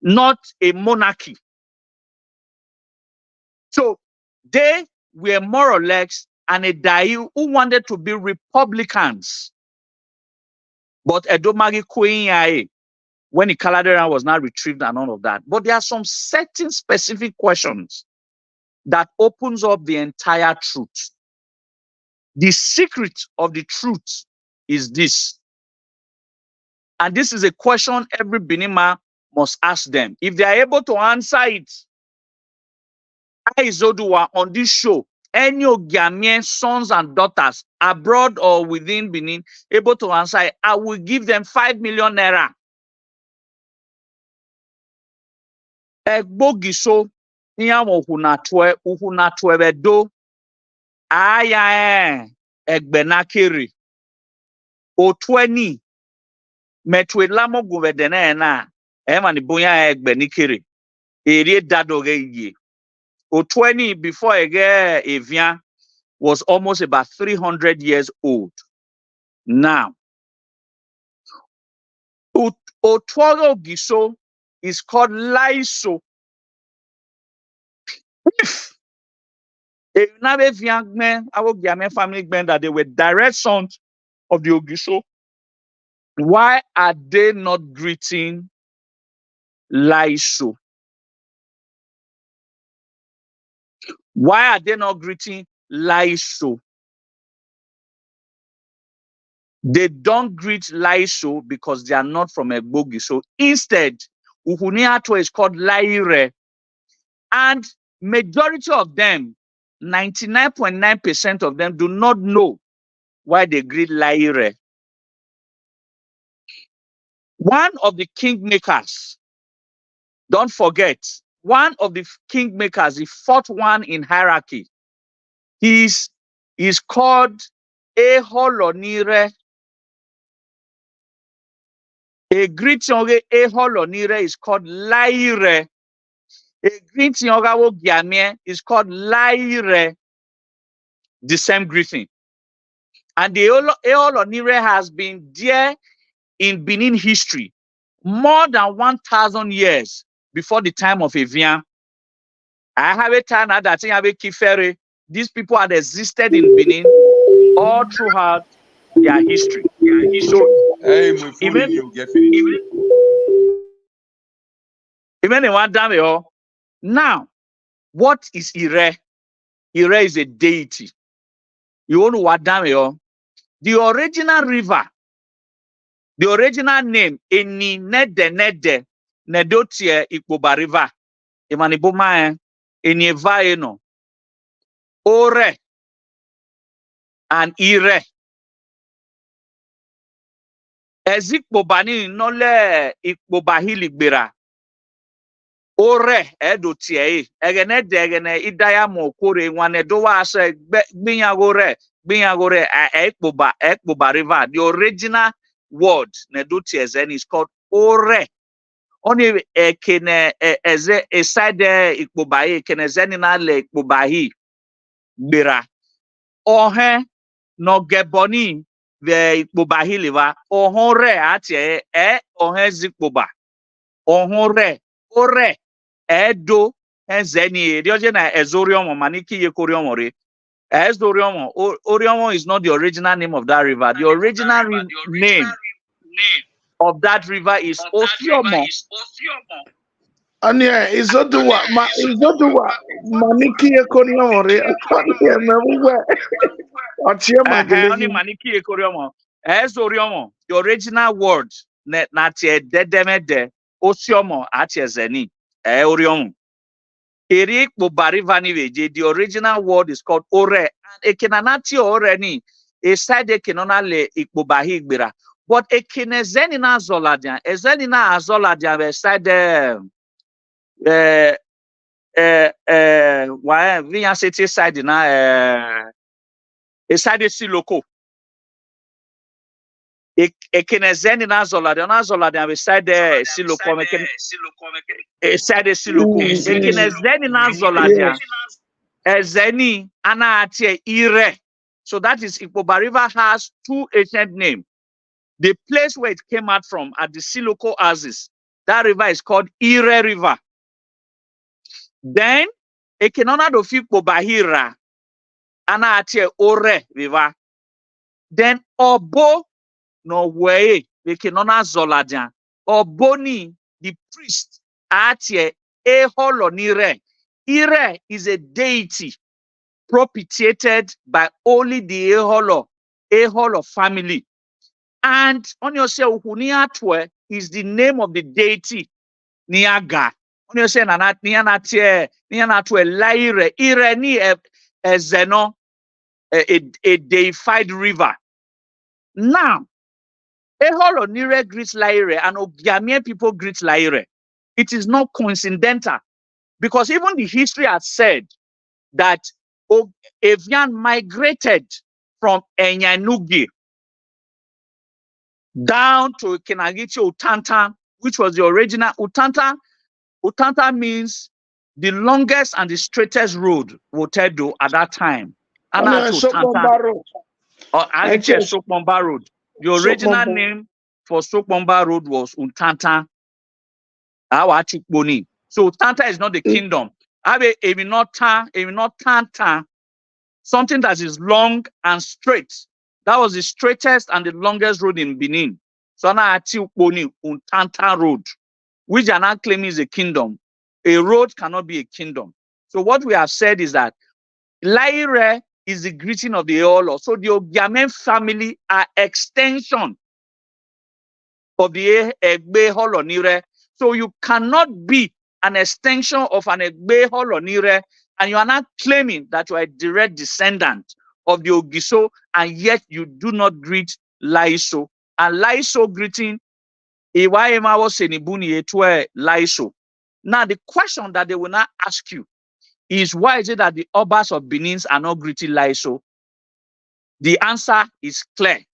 not a monarchy. So they were more or less an Edai who wanted to be republicans. But Edomagi Queen when the Caladera was not retrieved and all of that. But there are some certain specific questions that opens up the entire truth. The secret of the truth is this. And this is a question every Benima must ask them. If they are able to answer it, Izodua on this show, any Ghanaian sons and daughters abroad or within Benin able to answer it, I will give them 5 million naira. Egbogiso nyamo uhunatwe bedo aya egbenakiri otweni metwe lamo guvedene na ema ni bonya egbenikiri eri dadoge ye otweni before ege Evian was almost about 300 years old. Now Otworo Giso is called Laiso. If a young men, our Ghanaian family men, that they were direct sons of the Ogiso, why are they not greeting Laiso? Why are they not greeting Laiso? They don't greet Laiso because they are not from Egbogi. So instead, Uhuniato is called Laire. And majority of them, 99.9% of them, do not know why they greet Laire. One of the kingmakers, don't forget, one of the kingmakers, the fourth one in hierarchy, is called Eholonire. A greeting of Eholonire is called Laire. A greeting of Giamie is called Laire. The same greeting. And the Eholonire has been there in Benin history more than 1,000 years before the time of Evian. I have a time that I have a Kifere. These people had existed in Benin all throughout their history. So even now, what is Ire? Ire is a deity. You want to what damn the original river, the original name, Eni Nede Nedotie Ikpoba River. Imaniboma Eni Evaeno. Ore and Ire. Ezikpobani nole Ikpobahiligbera. Ore edotie egene degene idaya mo kore wane do wa se gbinyagore ekpoba river. The original word nedotie zen is called Ore. Only ekene eze eside Ikpobahi ekene zenina le Ikpobahi. Bera. Ohe no geboni ve ikpoba hiliva. Ohore atie ohe zikpoba. Ohore ore edo ezeni. Dioje na ezoriomo maniki yekoriomo re. Ezoriomo. Oriomo is not the original name of that river. The original name of that river is Osiomo. Anya izoduwa maniki ekoriore. Anya mewe. Ochie Only magelehi. maniki ekoriomo. Ezoriomo. The original word na tie dedemede Osiomo atie zeni. Oriomo. Eri Ikpoba river ni veje. The original word is called Ore. Ekenanati Ore ni. Eside ekenona le Ikpoba higbera. But ekene zeni na azoladian. Ezeni na azoladian beside why Vinya City side na side siloko. Ekenezeni na zoladian beside siloko side siloko. Ekenezeni na zoladian ezeni ana atie ire. So that is Ikpoba River has two ancient names. The place where it came out from at the Siloko Oasis, that river is called Ire River. Then Ekenona do Ikpoba Hira ana atie Ore River. Then Obo no way Ekenona Zoladian. Oboni, the priest, atie Eholo Nire. Ire is a deity propitiated by only the Eholo family. And on your say Uhuniatwe is the name of the deity Niaga. On your say Nianatwe Laire. Ire ni Zeno, a deified river. Now, Eholo Nire greets Laire and Ogiamie people greet Laire. It is not coincidental because even the history has said that Evian migrated from Enyanugi down to Kenagichi Utanta, which was the original Utanta. Utanta means the longest and the straightest road Wotedo at that time. And Anya that's Utanta. Or actually Sokpomba Road. The original name for Sokpomba Road was Utanta. So Utanta is not the kingdom. Something that is long and straight. That was the straightest and the longest road in Benin. So now Untanta Road, which are not claiming is a kingdom. A road cannot be a kingdom. So what we have said is that Laire is the greeting of the Eolo. So the Ogiamen family are extension of the Egbe Holonire. So you cannot be an extension of an Egbe Holonire and you are not claiming that you are a direct descendant of the Ogiso, and yet you do not greet Laiso. And Laiso greeting, Laiso. Now, the question that they will not ask you is, why is it that the Obas of Benin are not greeting Laiso? The answer is clear.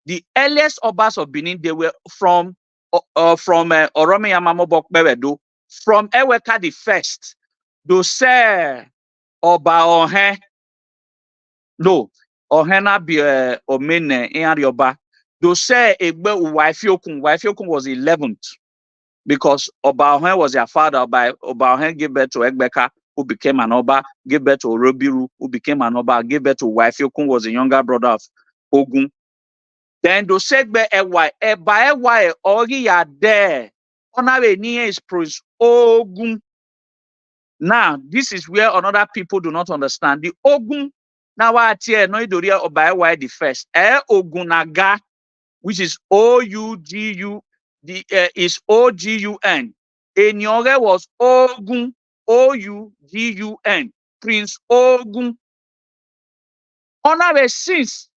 The earliest Obas of Benin, they were from Orome Yamamobok Bebedo, from Eweka the first. They say Oba Ohe. No, Ohena be Omene Inarioba. They say Egbe Waifiokun was 11th because Oba Ohe was their father. Oba Ohe gave birth to Egbeka, who became an Oba, gave birth to Orobiru, who became an Oba, gave birth to Waifiokun, was the younger brother of Ogun. Then they say Eba Ori ya there. Honorary near is Prince Ogun. Now, this is where another people do not understand. The Ogun, now I tell no idoria Oba the first. Ogunaga, which is O-U-G-U, is O-G-U-N. Enyoge was Ogun, O-U-G-U-N. Prince Ogun. Honorary since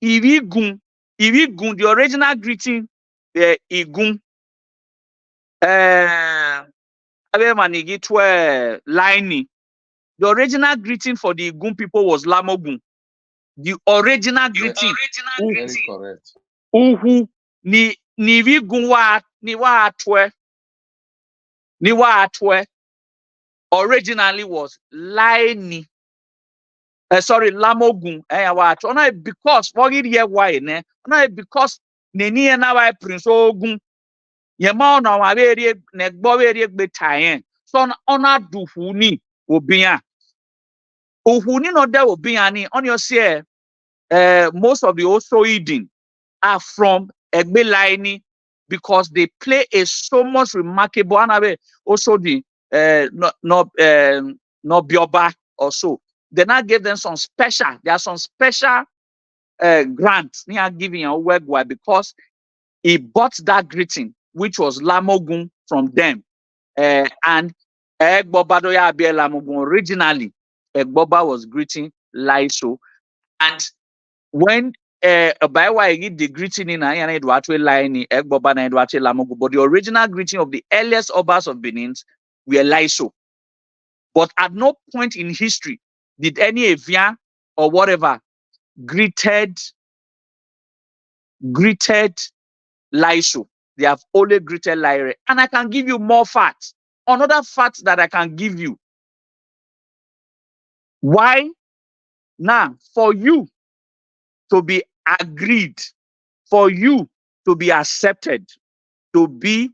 Irigun, the original greeting, Igun. Laini. The original greeting for the Igun people was Lamogun. The original greeting. Very correct. Uhu ni Vigunwa niwa atwe originally was Laini. sorry, Lamogun, watch. Ona because what it here why ne? Ona because neni na why Prince Ogun. Yema ona wa area ne gbo area gbe tayen. So ona do huni obia. Ohuni no there obia ni on your say most of the also eating are from Egbelaini because they play a so much remarkable anabe also the no bioba or so. They now gave them some special. There are some special grants they are giving a work why because he bought that greeting which was Lamogun from them and Egboba doya be Lamogun originally Egboba was greeting Laiso and when by why the greeting in Ayana it actually line Egboba na it actually Lamogun but the original greeting of the earliest Obas of Benin were Laiso. But at no point in history did any Evian or whatever greeted Laiso. They have only greeted Laire. And I can give you more facts. Another fact that I can give you. Why? Now, for you to be agreed, for you to be accepted, to be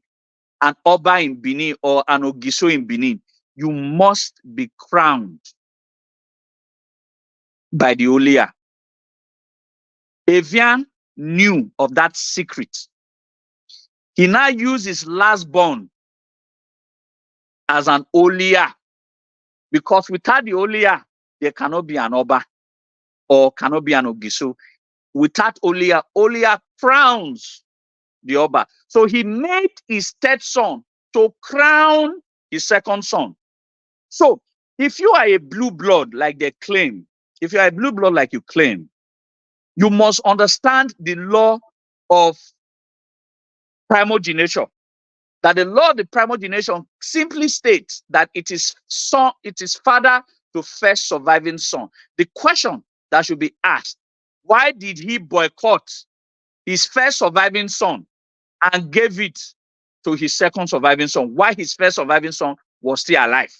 an Oba in Benin or an Ogiso in Benin, you must be crowned by the Olia. Evian knew of that secret. He now used his last born as an Olia because without the Olia, there cannot be an Oba or cannot be an Ogiso. Without Olia, Olia crowns the Oba. So he made his third son to crown his second son. So if you are a blue blood like they claim, if you are a blue blood like you claim, you must understand the law of primogeniture. That the law of the primogeniture simply states that it is father to first surviving son. The question that should be asked, why did he boycott his first surviving son and gave it to his second surviving son? Why his first surviving son was still alive?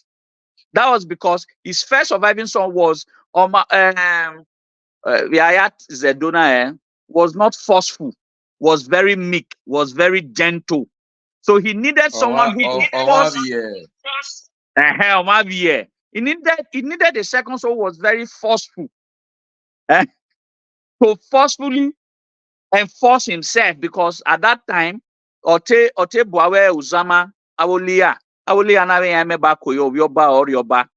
That was because his first surviving son was Zedona, was not forceful, was very meek, was very gentle. So he needed someone who could force. He needed a second son who was very forceful. To forcefully enforce himself because at that time, Ote Buawe Uzama Awolia na Orioba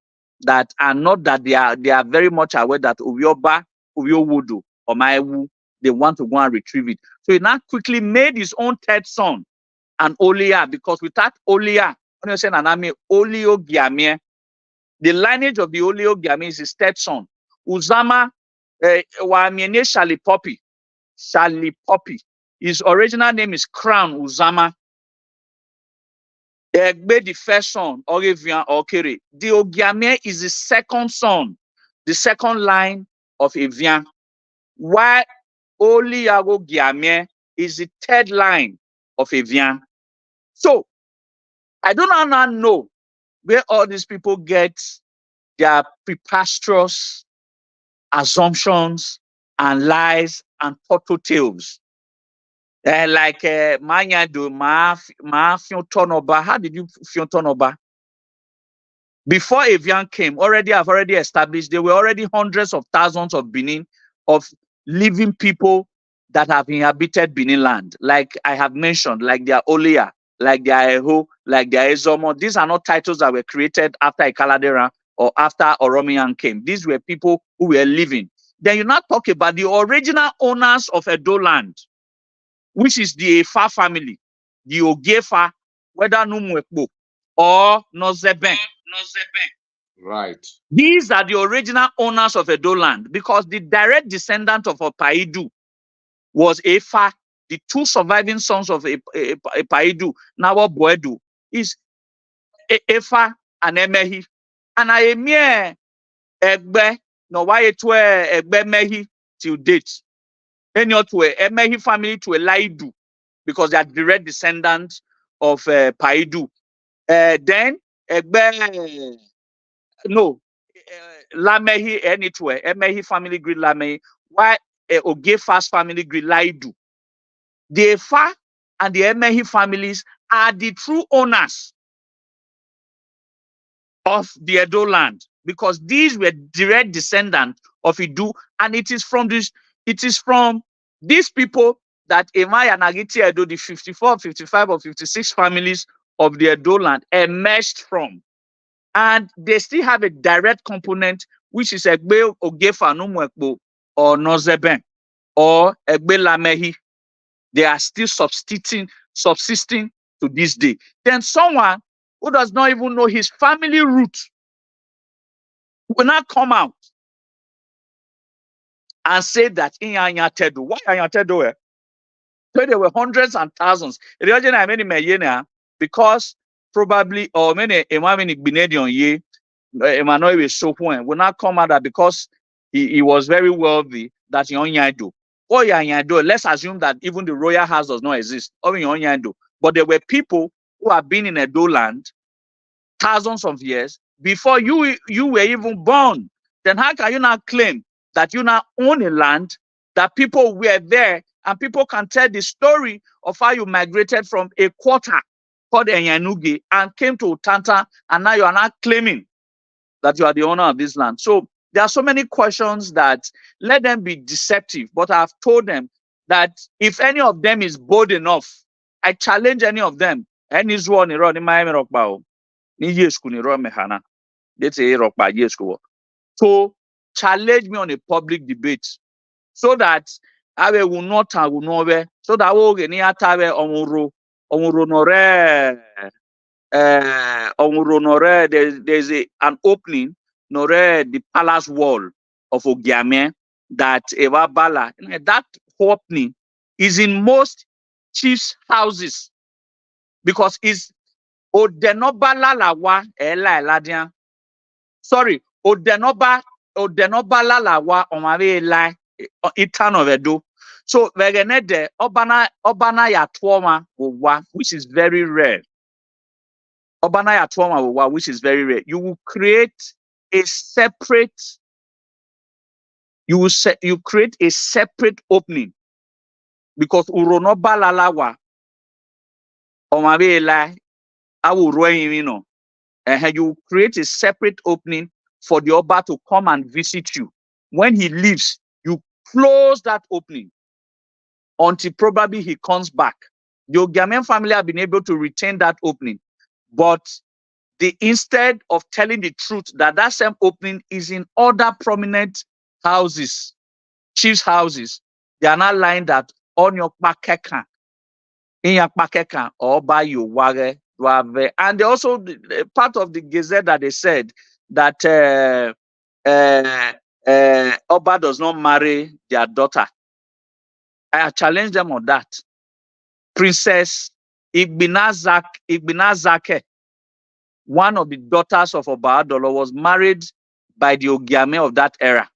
that are not that they are very much aware that Ubioba, Ubiowodu, or Maewu, they want to go and retrieve it. So he now quickly made his own third son an Olia because without Olia, Olio Giamie, the lineage of the Olio Giamie is his third son. Uzama Wamiene Shali Poppy. His original name is Crown Uzama. Egbe the first son, Orevian Okere. The Ogiame is the second son, the second line of Evian. While Oliago Giame is the third line of Evian. So I do not know where all these people get their preposterous assumptions and lies and turtle tales. Like Manya do Ma Tonoba. How did you feel Tonoba? Before Evian came, I've already established there were already hundreds of thousands of Benin of living people that have inhabited Benin land. Like I have mentioned, like their Olia, like their Eho, like their Ezomo. These are not titles that were created after Ikaladera or after Oromiyan came. These were people who were living. Then you now talk about the original owners of Edo land, which is the Efa family, the Ogefa, whether Numwekbo or Nozeben. Right. These are the original owners of Edo land because the direct descendant of Opaidu was Efa. The two surviving sons of Opaidu, Nawa Boedu, is Efa and Emehi. And I am here Egbe, no why to Egbe Mehi till date. Any to Emehi family to a Laidu because they are direct descendants of Paidu. Then Egbe, no, Lamehi anywhere, Emehi family grid Lamehi, why Ogefa's family grid Laidu. The Efa and the Emehi families are the true owners of the Edo land, because these were direct descendants of Idu, and it is from these people that Emai and Agiti Edo, the 54, 55, or 56 families of the Edo land emerged from. And they still have a direct component, which is Egbe Ogefa Numwekbo or Nozeben or Egbe Lamehi. They are still subsisting to this day. Then someone who does not even know his family root will not come out and say that in Tedo. Why Tedo? There were hundreds and thousands. Because probably, or many Binedion ye, Emmanuel so will not come out that because he was very wealthy that do. Let's assume that even the royal house does not exist. But there were people who have been in Edo land thousands of years before you were even born. Then how can you not claim that you now own a land, that people were there, and people can tell the story of how you migrated from a quarter called Enyanugi and came to Utanta, and now you are not claiming that you are the owner of this land? So there are so many questions that let them be deceptive, but I've told them that if any of them is bold enough, I challenge any of them. Any one in Miami Rockbao. To challenge me on a public debate, so that I will not so that we will get there's an opening the palace wall of Ogiame that Eva Bala. That opening is in most chiefs' houses, because it's Odenobala Lawa Eladian. Sorry, Odenoba Lalawa Omave Lai Itan of Edo. So Vegenede Obana Yatwoma Wa, which is very rare. Obana Yatwoma Wa, which is very rare. You will create a separate, you create a separate opening, because Uronoba Lalawa Omave Lai Awuruenino. You create a separate opening for the Oba to come and visit you. When he leaves, you close that opening until probably he comes back. The Ogiamen family have been able to retain that opening, but instead of telling the truth that same opening is in other prominent houses, chiefs' houses, they are not lying that on your pakeka, in your pakeka, or by your wage. And they also, part of the gazette that they said that Oba does not marry their daughter. I challenge them on that. Princess Igbinazake, one of the daughters of Oba Adolo, was married by the Ogiame of that era.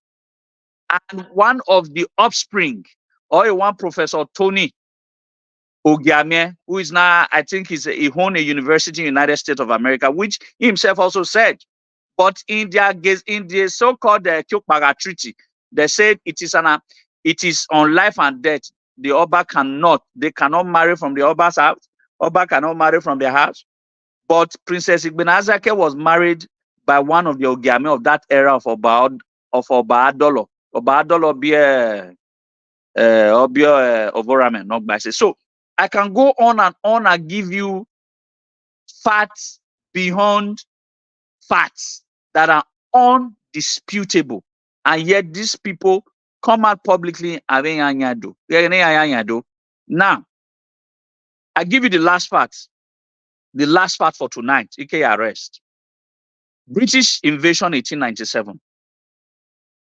And one of the offspring, or one Professor Tony Ogiame, who is now, I think he owned a university in the United States of America, which he himself also said. But in the so-called Kyokpaga Treaty, they said it is on life and death. The Oba they cannot marry from the Oba's house. Oba cannot marry from their house. But Princess Igbinazake was married by one of the Ogiame of that era of Oba Adolo. Oba Adolo be Ovoramen, not by say. So I can go on and give you facts beyond facts that are undisputable, and yet these people come out publicly. Now, I give you the last fact. The last fact for tonight, EK arrest. British invasion 1897.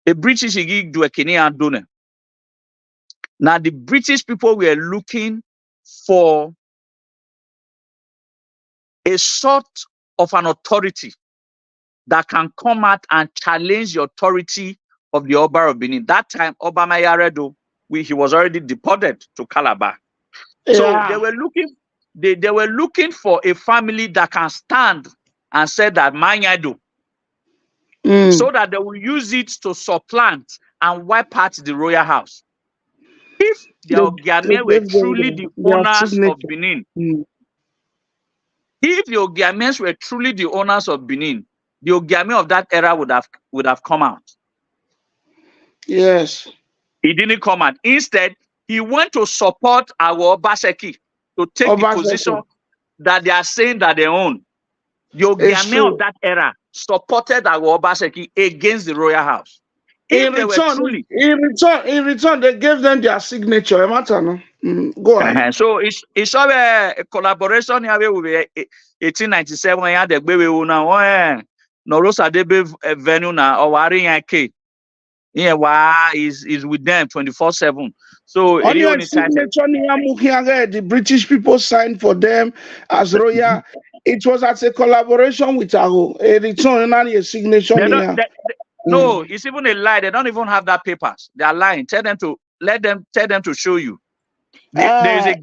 A British do a Kenyan donor. Now, the British people were looking for a sort of an authority that can come out and challenge the authority of the Oba of Benin. That time, Oba Mayaredo, he was already deported to Calabar. Yeah. So they were looking for a family that can stand and say that Mayado so that they will use it to supplant and wipe out the royal house. If the Ogiame were gave them truly the their owners of signature. Benin, if the Ogiames were truly the owners of Benin, the Ogiame of that era would have come out. Yes. He didn't come out. Instead, he went to support our Obaseki to take the position that they are saying that they own. The Ogiame of that era supported our Obaseki against the royal house. If they were truly in return, they gave them their signature. Go ahead. So it's a collaboration here with 1897. Yeah, the baby now. No Rosa Debe venue na Owari Yake. Yeah, why is with them 24/7. So On your signature, the British people signed for them as royal. It was as a collaboration with Aho. A return on your signature. No, it's even a lie. They don't even have that papers. They are lying. Tell them to show you. There's a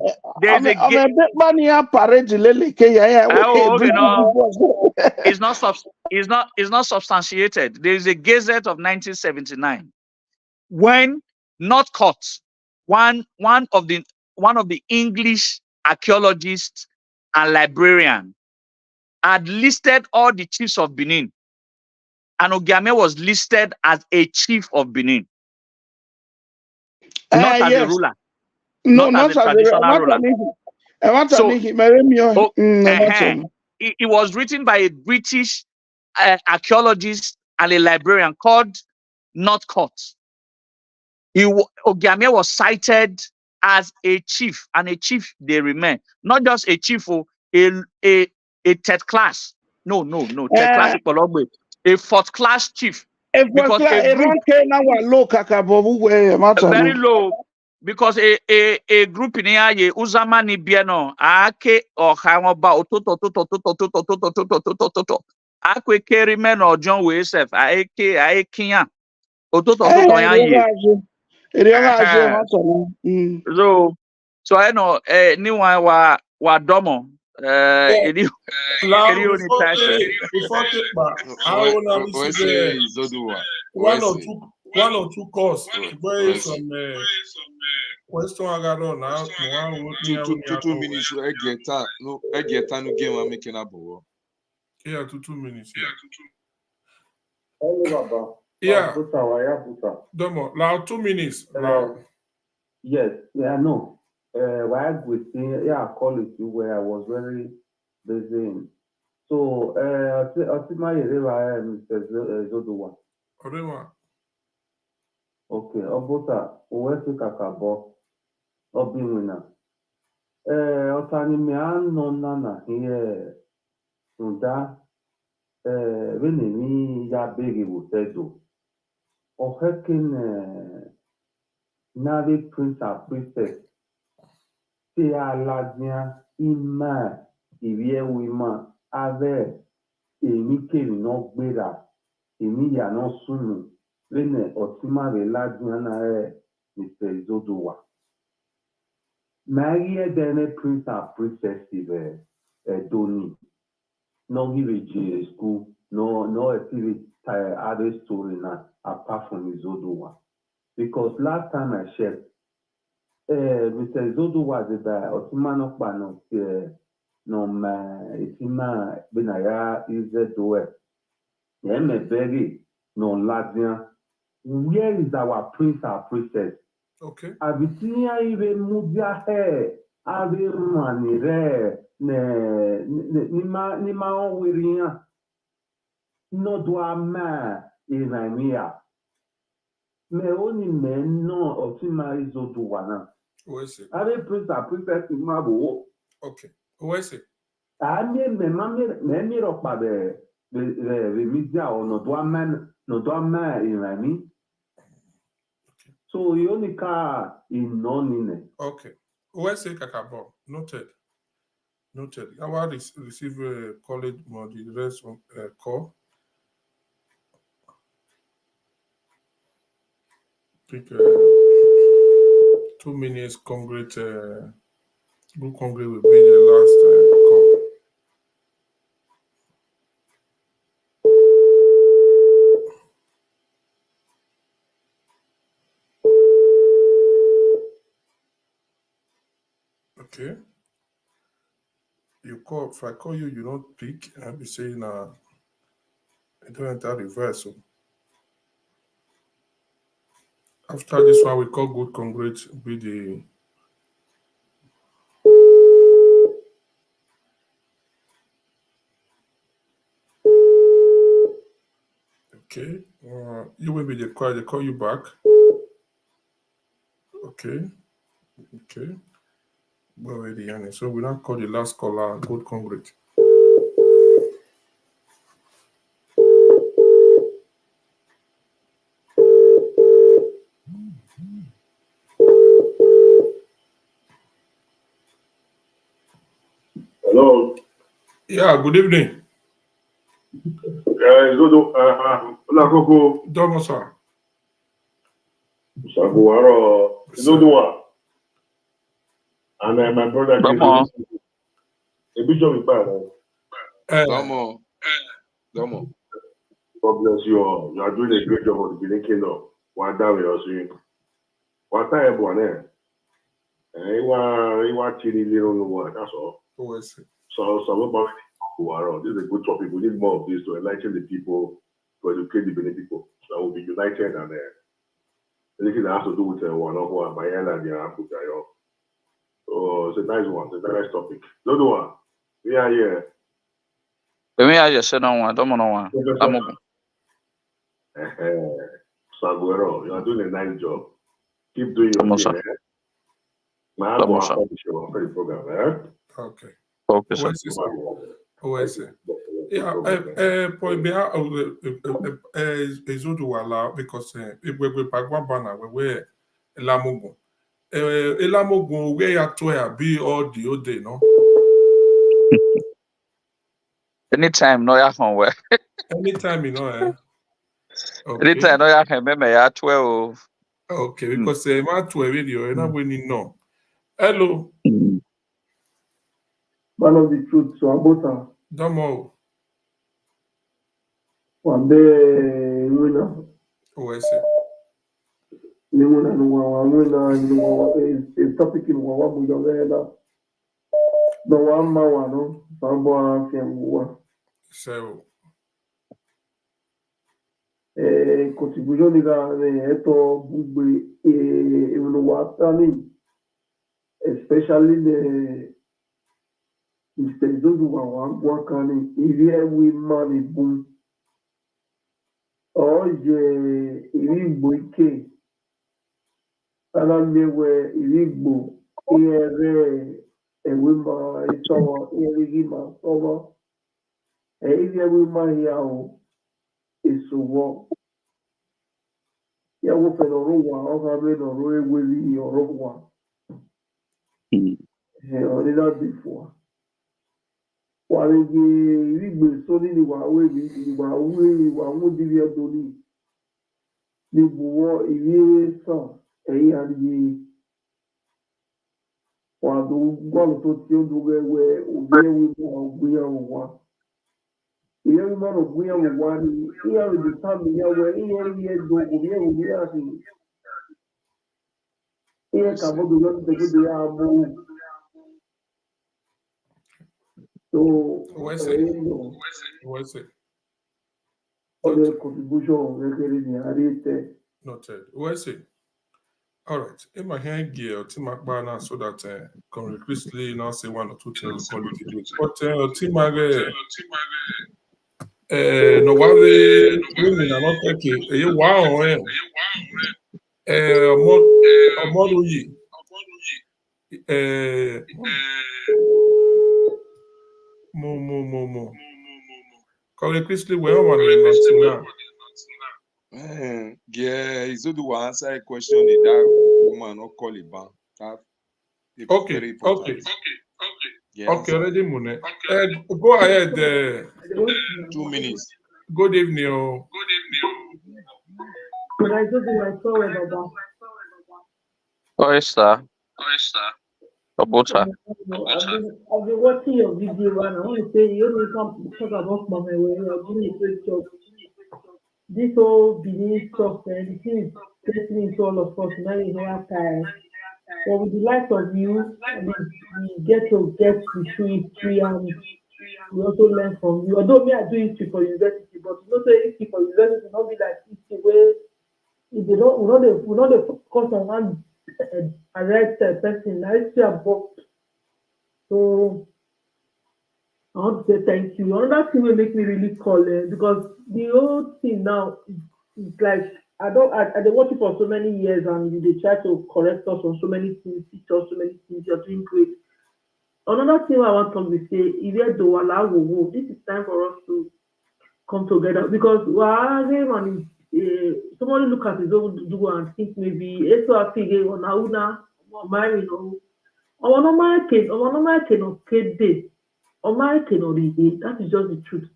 it's not substantiated. There is a gazette of 1979 when Northcote, one of the English archaeologists and librarian, had listed all the chiefs of Benin, and Ogiame was listed as a chief of Benin, not as a ruler. No, not as a traditional ruler. So, it was written by a British archaeologist and a librarian called Northcote. Ogiame was cited as a chief, and a chief they remain. Not just a chief, a third class. No, third class, a fourth class chief. Because very low. Because a group in here, Uzamani Bieno, Ake or Hamaba, Akwe Kerimen or John Wesef, Aekia, so I know new one wa domo. One or two calls where some question I got on now. 2 minutes. I get no game. I'm making up. Yeah, 2 minutes. Yeah. Domo, now 2 minutes. Yes, no. While we see, I call it you where I was very busy. So, I see my Mr. Zodowa. Okay, Obota, Owesi Kakabo, Obinwina. Otani me ano nana here, Nda, Venemi ya begi wutedo. Ohekin, Navi Prince and Princess, Tia Ladia, Ima, Ivie Wima, Ave, Emi no Gbera, Emi ya no Sunu. Vene otima reladiana Mr. Zodowa. Maria dene prince and princess Doni. No give a school, no other story now apart from Zodowa. Because last time I checked, Mr. Zodowa is otima no pano no itima benaya is the door. Yeme berry no ladian. Where is our prince or princess? Okay. Abitinia even mudia hair, ave money rare, nima wiria, no do a man in Imea. Me only men no of Tima is Oduana. Where is it? Ave prince or princess in Mabo. Okay. Where is it? I mean, me rock by the media or no do a man in Rami. So you only car in non. Okay. Where's it, Kakabo? Noted. I want to receive a college more the rest of call. I think 2 minutes Congress group Congress will be the last call. Okay. You call, if I call you, you don't pick. I'll be saying, I don't enter reverse. So after this one, we call good congrats with the. Okay. You will be the call. They call you back. Okay. Okay. Well, already, Yanni. So we now call the last caller. Good congrats. Hello. Yeah. Good evening. Zodo, Olakoko, Domo, sir. Sabuaro, Zodoa, and my brother, Come on. a bishop in Ghana. Domo. Domo. God bless you all. You are doing a great job on the Benin Kingdom. One day we are seeing. One time, everyone, you are chilling little one. That's all. Oh, I see. So, this is a good topic. We need more of this to enlighten the people, to educate the Benin people. So we'll be united and anything that has to do with one of one, Bayana, and the Africa. Oh, it's a nice one. It's a nice topic. Another one. We are here. Let me just say no one. Don't know one. Saguero, you are doing a nice job. Keep doing your Almost, thing, sir. eh? My husband will finish your program, eh? Okay. Okay, sir. Oh, I see. Yeah, because we bagwa bana we elamogun. Elamogun we ya to ya be all the old day, no? Anytime, no, ya can wear. Anytime, you know, eh? Okay. Anytime, no, ya can remember ya 12. Okay, because man to a video, you're not winning, no. Hello. Man of the truth, so Abota. Domo. One day, winner. Oh, I see. Winner, winner, is topic in Wawa Bujavela. The one Mawano, Sambo Fiamua. So, Contribution is eto bugbe Watani, especially the Mr. Zoduwa Wakani, if we money boom. Oje Irigbo ike Alamewe Irigbo Ere Ewima Isowo Erigima Sowo Eiri Ewima Hiao Isowo Yawo Fenoruwa Okabe Noru Eweli Orowa Onida before Walege Irigbo Soni ni Wawe Divya Doni Nibuwo Irie Son Eyari Wado gwalo to ti o duge we obi ogbuya wa iye mi mo ogbuya wa ni iya we di time ya we iye do obi asi iye ka mo do lo de go ya mo so what's it? Other contribution rekere ni arete Noted. What's it? All right. In my hand gear, Tim McBana, so that concretely now say one or two things we call it video. But Tim no one women are not taking wow model ye mo concretely well one in Yeah, Izodu will answer a question if that woman not call it back. That is very important. Yeah, okay, already Mune. Go ahead. 2 minutes. Good evening. Could I go to my story, Baba? Oh, sir. Abota. I've been watching your video and I want to say you only come to talk about Mama where you are doing a great job. This whole Benin stuff, the thing is getting into all of us. Now you never tired. But with the likes of you, we get to get the true history and we also learn from you. Although me, I do history for university, but you know, say history for university will not be like history where if they don't, we know they focus on one direct person. Now history above. So I want to say thank you. Another thing will make me really call because the whole thing now is like I don't watch it for so many years and they try to correct us on so many things, teach us so many things. You're doing great. Another thing I want to say, if you do allow this is time for us to come together because somebody look at his own do and think maybe it's a figure on how now marry no. Our normal can of day. That is just the truth.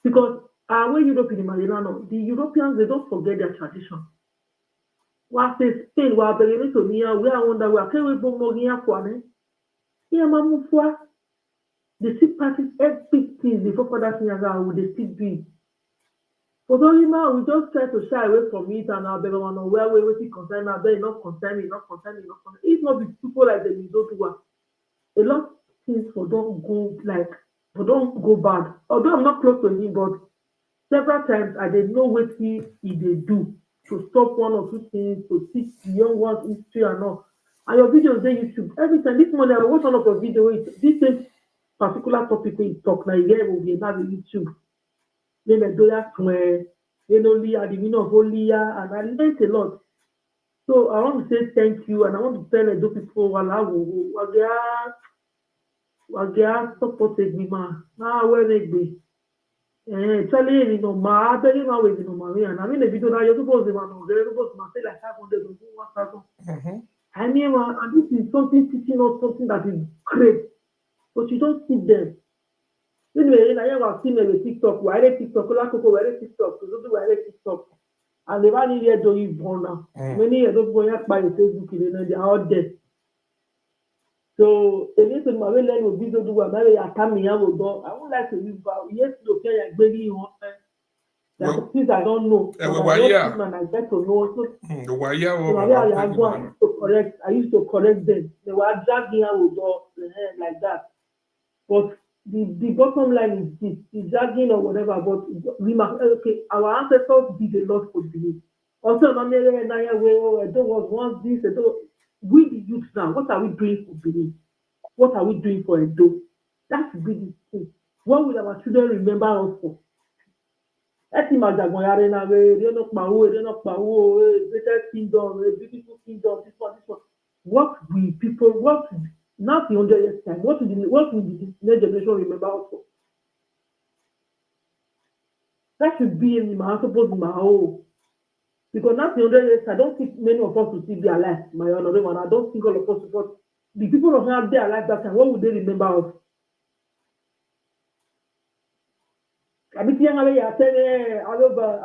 Because when Europe in Marinano, the Europeans they don't forget their tradition. While say Spain, while Benin to near, we are wonder where can we go more here for ne? Here, Mamufua, they still practice everything before for that thing with the still do it. For only now, we just try to shy away from it and our baby one where we waiting concern now, they not concern me, not concern me, not concern. It's not with people like them, you don't do what. A lot of things for don't go like for don't go bad. Although I'm not close to him, but several times I didn't know what he they do to stop one or two things, to teach the young ones history and all. And your videos on YouTube. Every time this morning I watch one of your videos, this same particular topic we talk now, again will be another YouTube. Then I do that where you know Leah, the meaning of Olia, and I learned a lot. So I want to say thank you and I want to tell those people Wagia supported me ma. Now where they be? Actually, you know, my very ma we you know Maria. And I mean the video now you're supposed to know. They're supposed to say like 500 or 1,000. I mean, and this is something teaching us something that is great, but you don't see them. Anyway, I have seen a TikTok. Why are TikTok? Why are TikTok? Why are TikTok? And the one here don't even born now. Many years don't go by Facebook. They are out there. So, if you say my learn will be to do what maybe I come here will go. I would like to live out. Yes, to okay, like baby, there are things I don't know. But I know and I get to know. So I used to correct them. They were dragging out with like that. But the bottom line is this: it's dragging or whatever. But we must our ancestors did a lot for Benin. Also, there was once this. We the youth now, what are we doing for Benin? What are we doing for Edo? That should be the thing. What will our children remember us for? Greatest kingdom, beautiful kingdom, this one. What will people, not the 100 years time, what will the next generation remember us for? That should be in my suppose in my home. Because not the 100 years, I don't think many of us will still be alive. My honor, one, I don't think all of us will. But the people who have their alive that time, what would they remember us? I mean, young away, I say, all over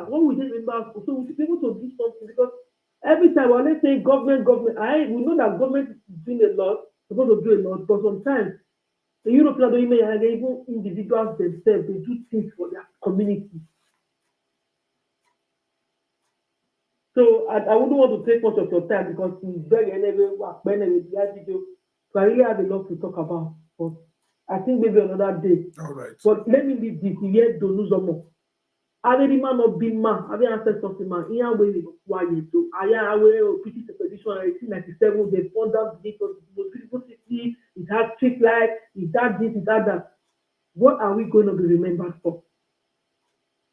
what would they remember us? So we should be able to do something because every time when they say government, we know that government is doing a lot, supposed to do a lot, but sometimes the European don't even individuals themselves, they do things for their community. So I wouldn't want to take much of your time because it's very video. So I really have a lot to talk about. But I think maybe another day. All right. But let me leave this here to lose more. I really man not be man. I didn't answer something man. Here we why you do. I am aware of British expedition 1897. They found out the most beautiful city. It has street lights. It has this. It has that. What are we going to be remembered for?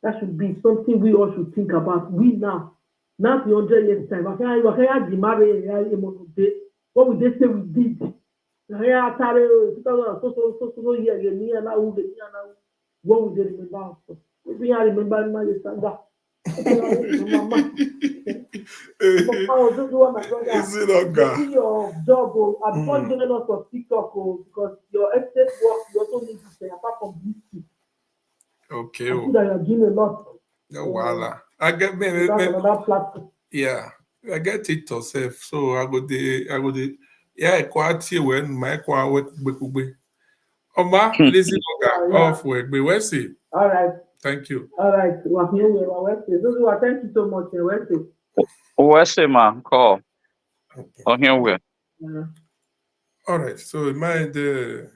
That should be something we all should think about. We now. Not the 100 years time. What would they say we did? What would they remember us for? Maybe I remember my Sandra. Is it not God? Your job, I'm not doing a lot of TikTok because your estate work, you also need to say apart from this. Okay. I see that you're doing a lot. No, voila. I get me. Another platform. Yeah, I get TikTok self. So I go the. Yeah, quality when my quality. Oma, listen, off work. But where's it? All right. Thank you. All right. Well, here we are. Zodua, thank you so much. Where's man? Call. On here we. All right. So in mind the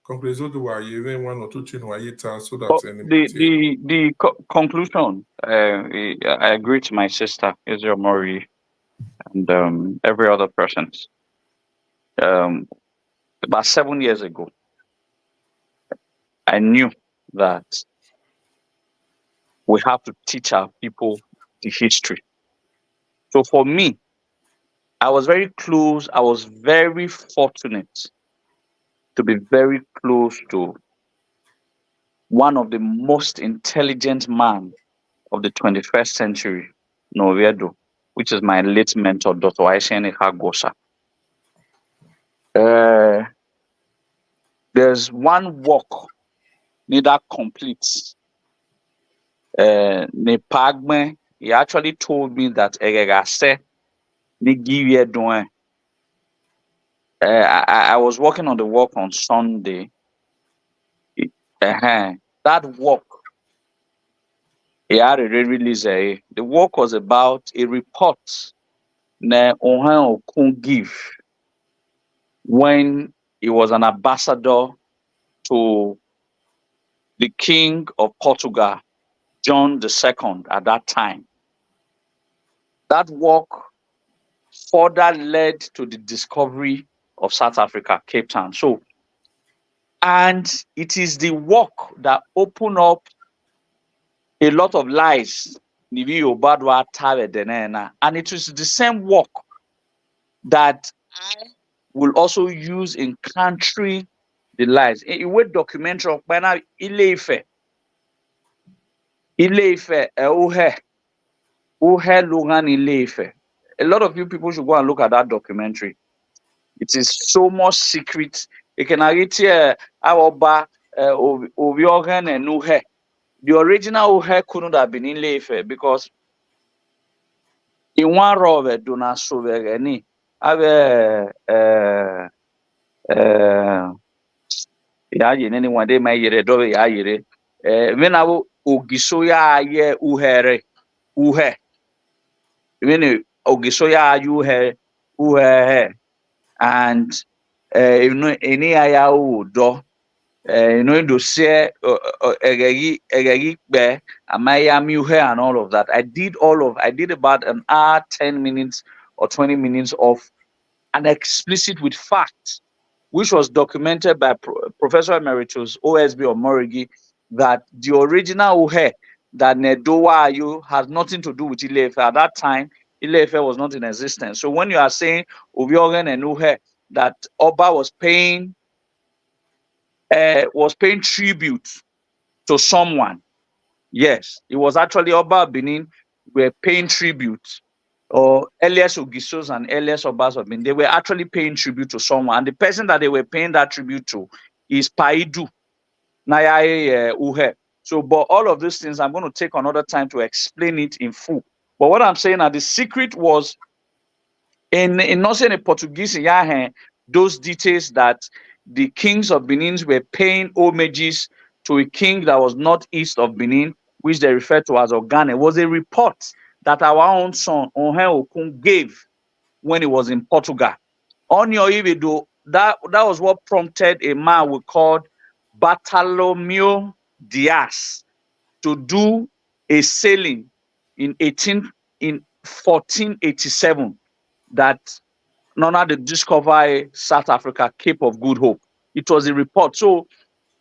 conclusion do I even one or two things so that The conclusion. I agree to my sister Israel Mori and every other person. About 7 years ago, I knew that we have to teach our people the history. So for me, I was very close. I was very fortunate to be very close to one of the most intelligent man of the 21st century, Noviedo, which is my late mentor, Dr. Aishene Hagosa. There's one work neither complete. Nepagme, he actually told me that I was working on the work on Sunday. That work, he had a release. The work was about a report ne Okun give when he was an ambassador to the King of Portugal, John II, at that time. That work further led to the discovery of South Africa, Cape Town. So, and it is the work that opened up a lot of lies. And it is the same work that I will also use in countering the lies. A word documentary of Bana Ileife, Uhe Lungan Ileife. A lot of you people should go and look at that documentary. It is so much secret. You can read here Oba Oviogan and Uhe. The original Uhe couldn't have been in Ileife because in one row of Dona Sovereni, anyone they may yere do ya yere. When I Ogisoya ye Uhere Uhe. When Ogisoya Uhe and any aya do do say egegi be amayami Uhe and all of that. I did about an hour, 10 minutes or 20 minutes of an explicit with facts, which was documented by Professor Emeritus OSB Omorigi, that the original Uhe that Nedowa Ayu has nothing to do with Ilefe. At that time, Ilefe was not in existence. So when you are saying Uviogen and Uhe, that Oba was paying tribute to someone, yes, it was actually Oba of Benin were paying tribute, or Elias Ogisos and Elias Obas of Benin, they were actually paying tribute to someone. And the person that they were paying that tribute to is Paidu Nayaye Uhe. So, but all of these things, I'm going to take another time to explain it in full. But what I'm saying that the secret was in not saying a Portuguese, those details that the kings of Benin were paying homages to a king that was not east of Benin, which they refer to as Ogane, was a report that our own son Onhen Okun gave when he was in Portugal. On your Ivido, that was what prompted a man we called Bartolomeu Dias to do a sailing in 1487 that Nona to discover South Africa, Cape of Good Hope. It was a report. So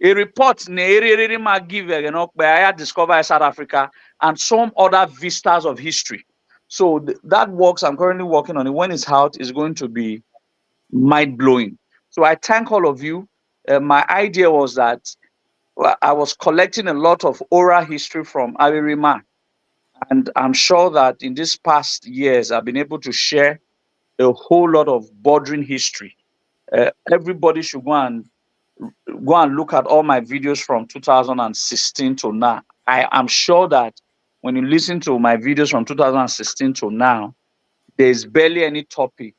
a report I discovered South Africa and some other vistas of history. So that works. I'm currently working on it. When it's out, it's going to be mind-blowing. So I thank all of you. My idea was that I was collecting a lot of oral history from Aririma, and I'm sure that in these past years, I've been able to share a whole lot of bordering history. Everybody should go and look at all my videos from 2016 to now. I am sure that when you listen to my videos from 2016 to now, there's barely any topic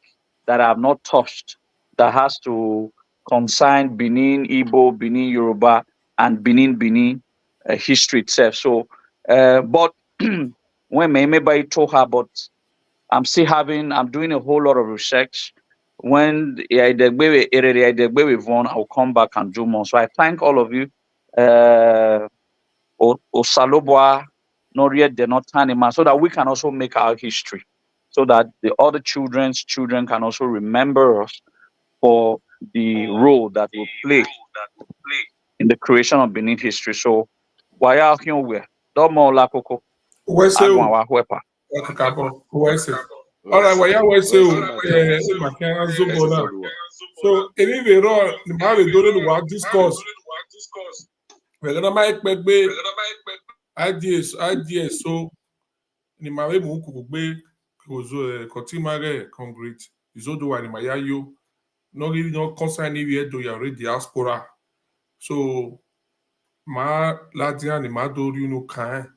that I have not touched that has to concern Benin, Igbo, Benin, Yoruba, and Benin. history itself. So, but when maybe told her, but I'm doing a whole lot of research. When I'll come back and do more. So I thank all of you. Osalobwa, Noriet, they're not Tanima, so that we can also make our history, so that the other children's children can also remember us for the role that we play in the creation of Benin history. So, why are you aware? Domo lakoko. Wese Agwa o. wa hwepa. Akakabo. Wese. All right, waya wese o. Makia zobo na. So, any the role, the man we do the work discourse. We're gonna make ideas. So, ni mawe mu kugbe kozo kotimare concrete. Izodo wa ni mayayo. No really no concern if you do your diaspora. So, ma ladia ni ma do you know kan.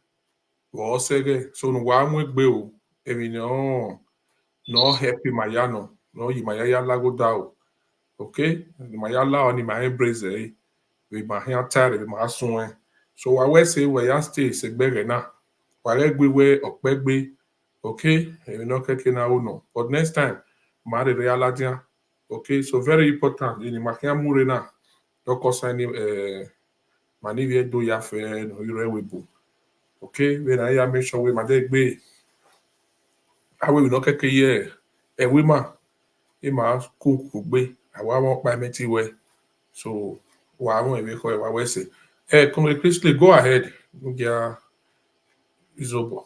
Wo sege. So no wa mu egbe o. Emi no happy mayano. No yi mayaya lago dao. Okay? Ni mayala ni ma embrace we ma hian tare we ma sun. So wa we say we ya stay segbere na. Wa regbe we opegbe. Okay? Emi no keke na o no. But next time ma re aladia. Okay? So very important. Ni ma hian mure na. No concern mani we do ya fe no ire webu. Okay? We na ya make sure we ma de gbe. Awe we no keke ye. E we ma e ma ku gbe. Awa won pa mi ti we. So wa won e ko e wa we say. Quickly go ahead. Yeah, Izobo.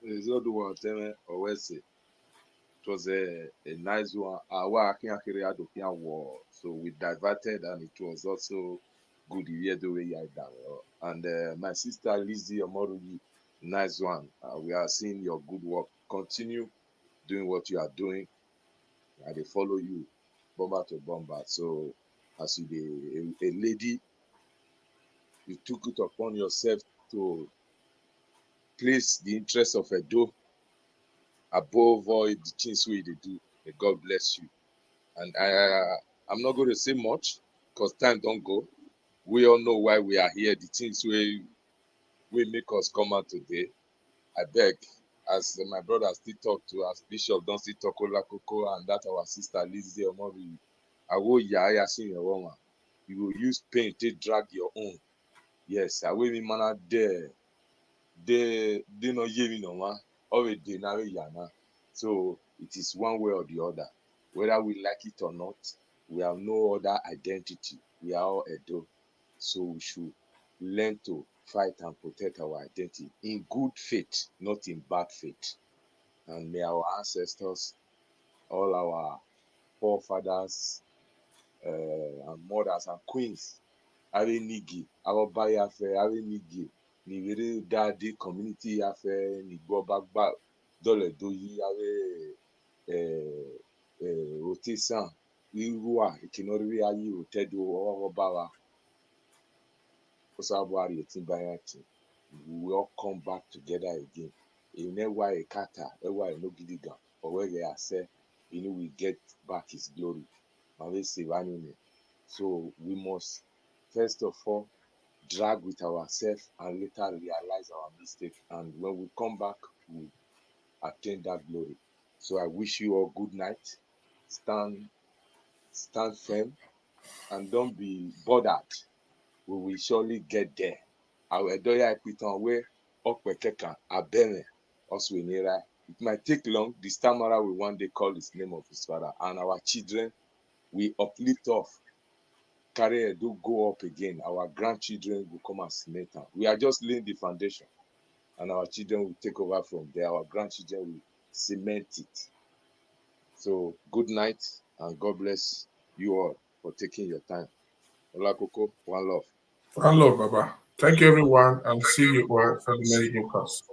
Izodo Teme Owese. It was a nice one. Our Adopian war. So we diverted, and it was also good year the way I done. And my sister Lizzie Omorugi, nice one. We are seeing your good work. Continue doing what you are doing. I they follow you, bomber to bomber. So as you be a lady, you took it upon yourself to place the interest of Edo above all the things we do. May God bless you. And I'm not going to say much because time don't go. We all know why we are here. The things we make us come out today. I beg, as my brother still talk to, as Bishop don't still talk Olakoko, and that our sister Lizzie Omori, I will ya see your woman. You will use pain to drag your own. Yes, I will be man there. They no hear no man. Already now yana. So it is one way or the other. Whether we like it or not, we have no other identity. We are all Edo. So we should learn to fight and protect our identity in good faith, not in bad faith. And may our ancestors, all our forefathers, and mothers and queens, have a nigi, our buy affair, have a nigi, ni very daddy community affair, ni go back, dole do yi have rotation, irua, ikinori ayi rotedo, or bawa. We will all come back together again. In a way, kata, a way no gidiga, or where they are said, we get back his glory. So we must first of all drag with ourselves and later realize our mistake. And when we come back, we attain that glory. So I wish you all good night. Stand firm and don't be bothered. We will surely get there. Our Edoya Equiton where Okwekeka Abene also in era. It might take long. This time around we one day call his name of his father. And our children, we uplift off. Carry do go up again. Our grandchildren will come and cement them. We are just laying the foundation. And our children will take over from there. Our grandchildren will cement it. So good night and God bless you all for taking your time. Olakoko, one love. One love, Baba. Thank you, everyone, and see you all for the next broadcast.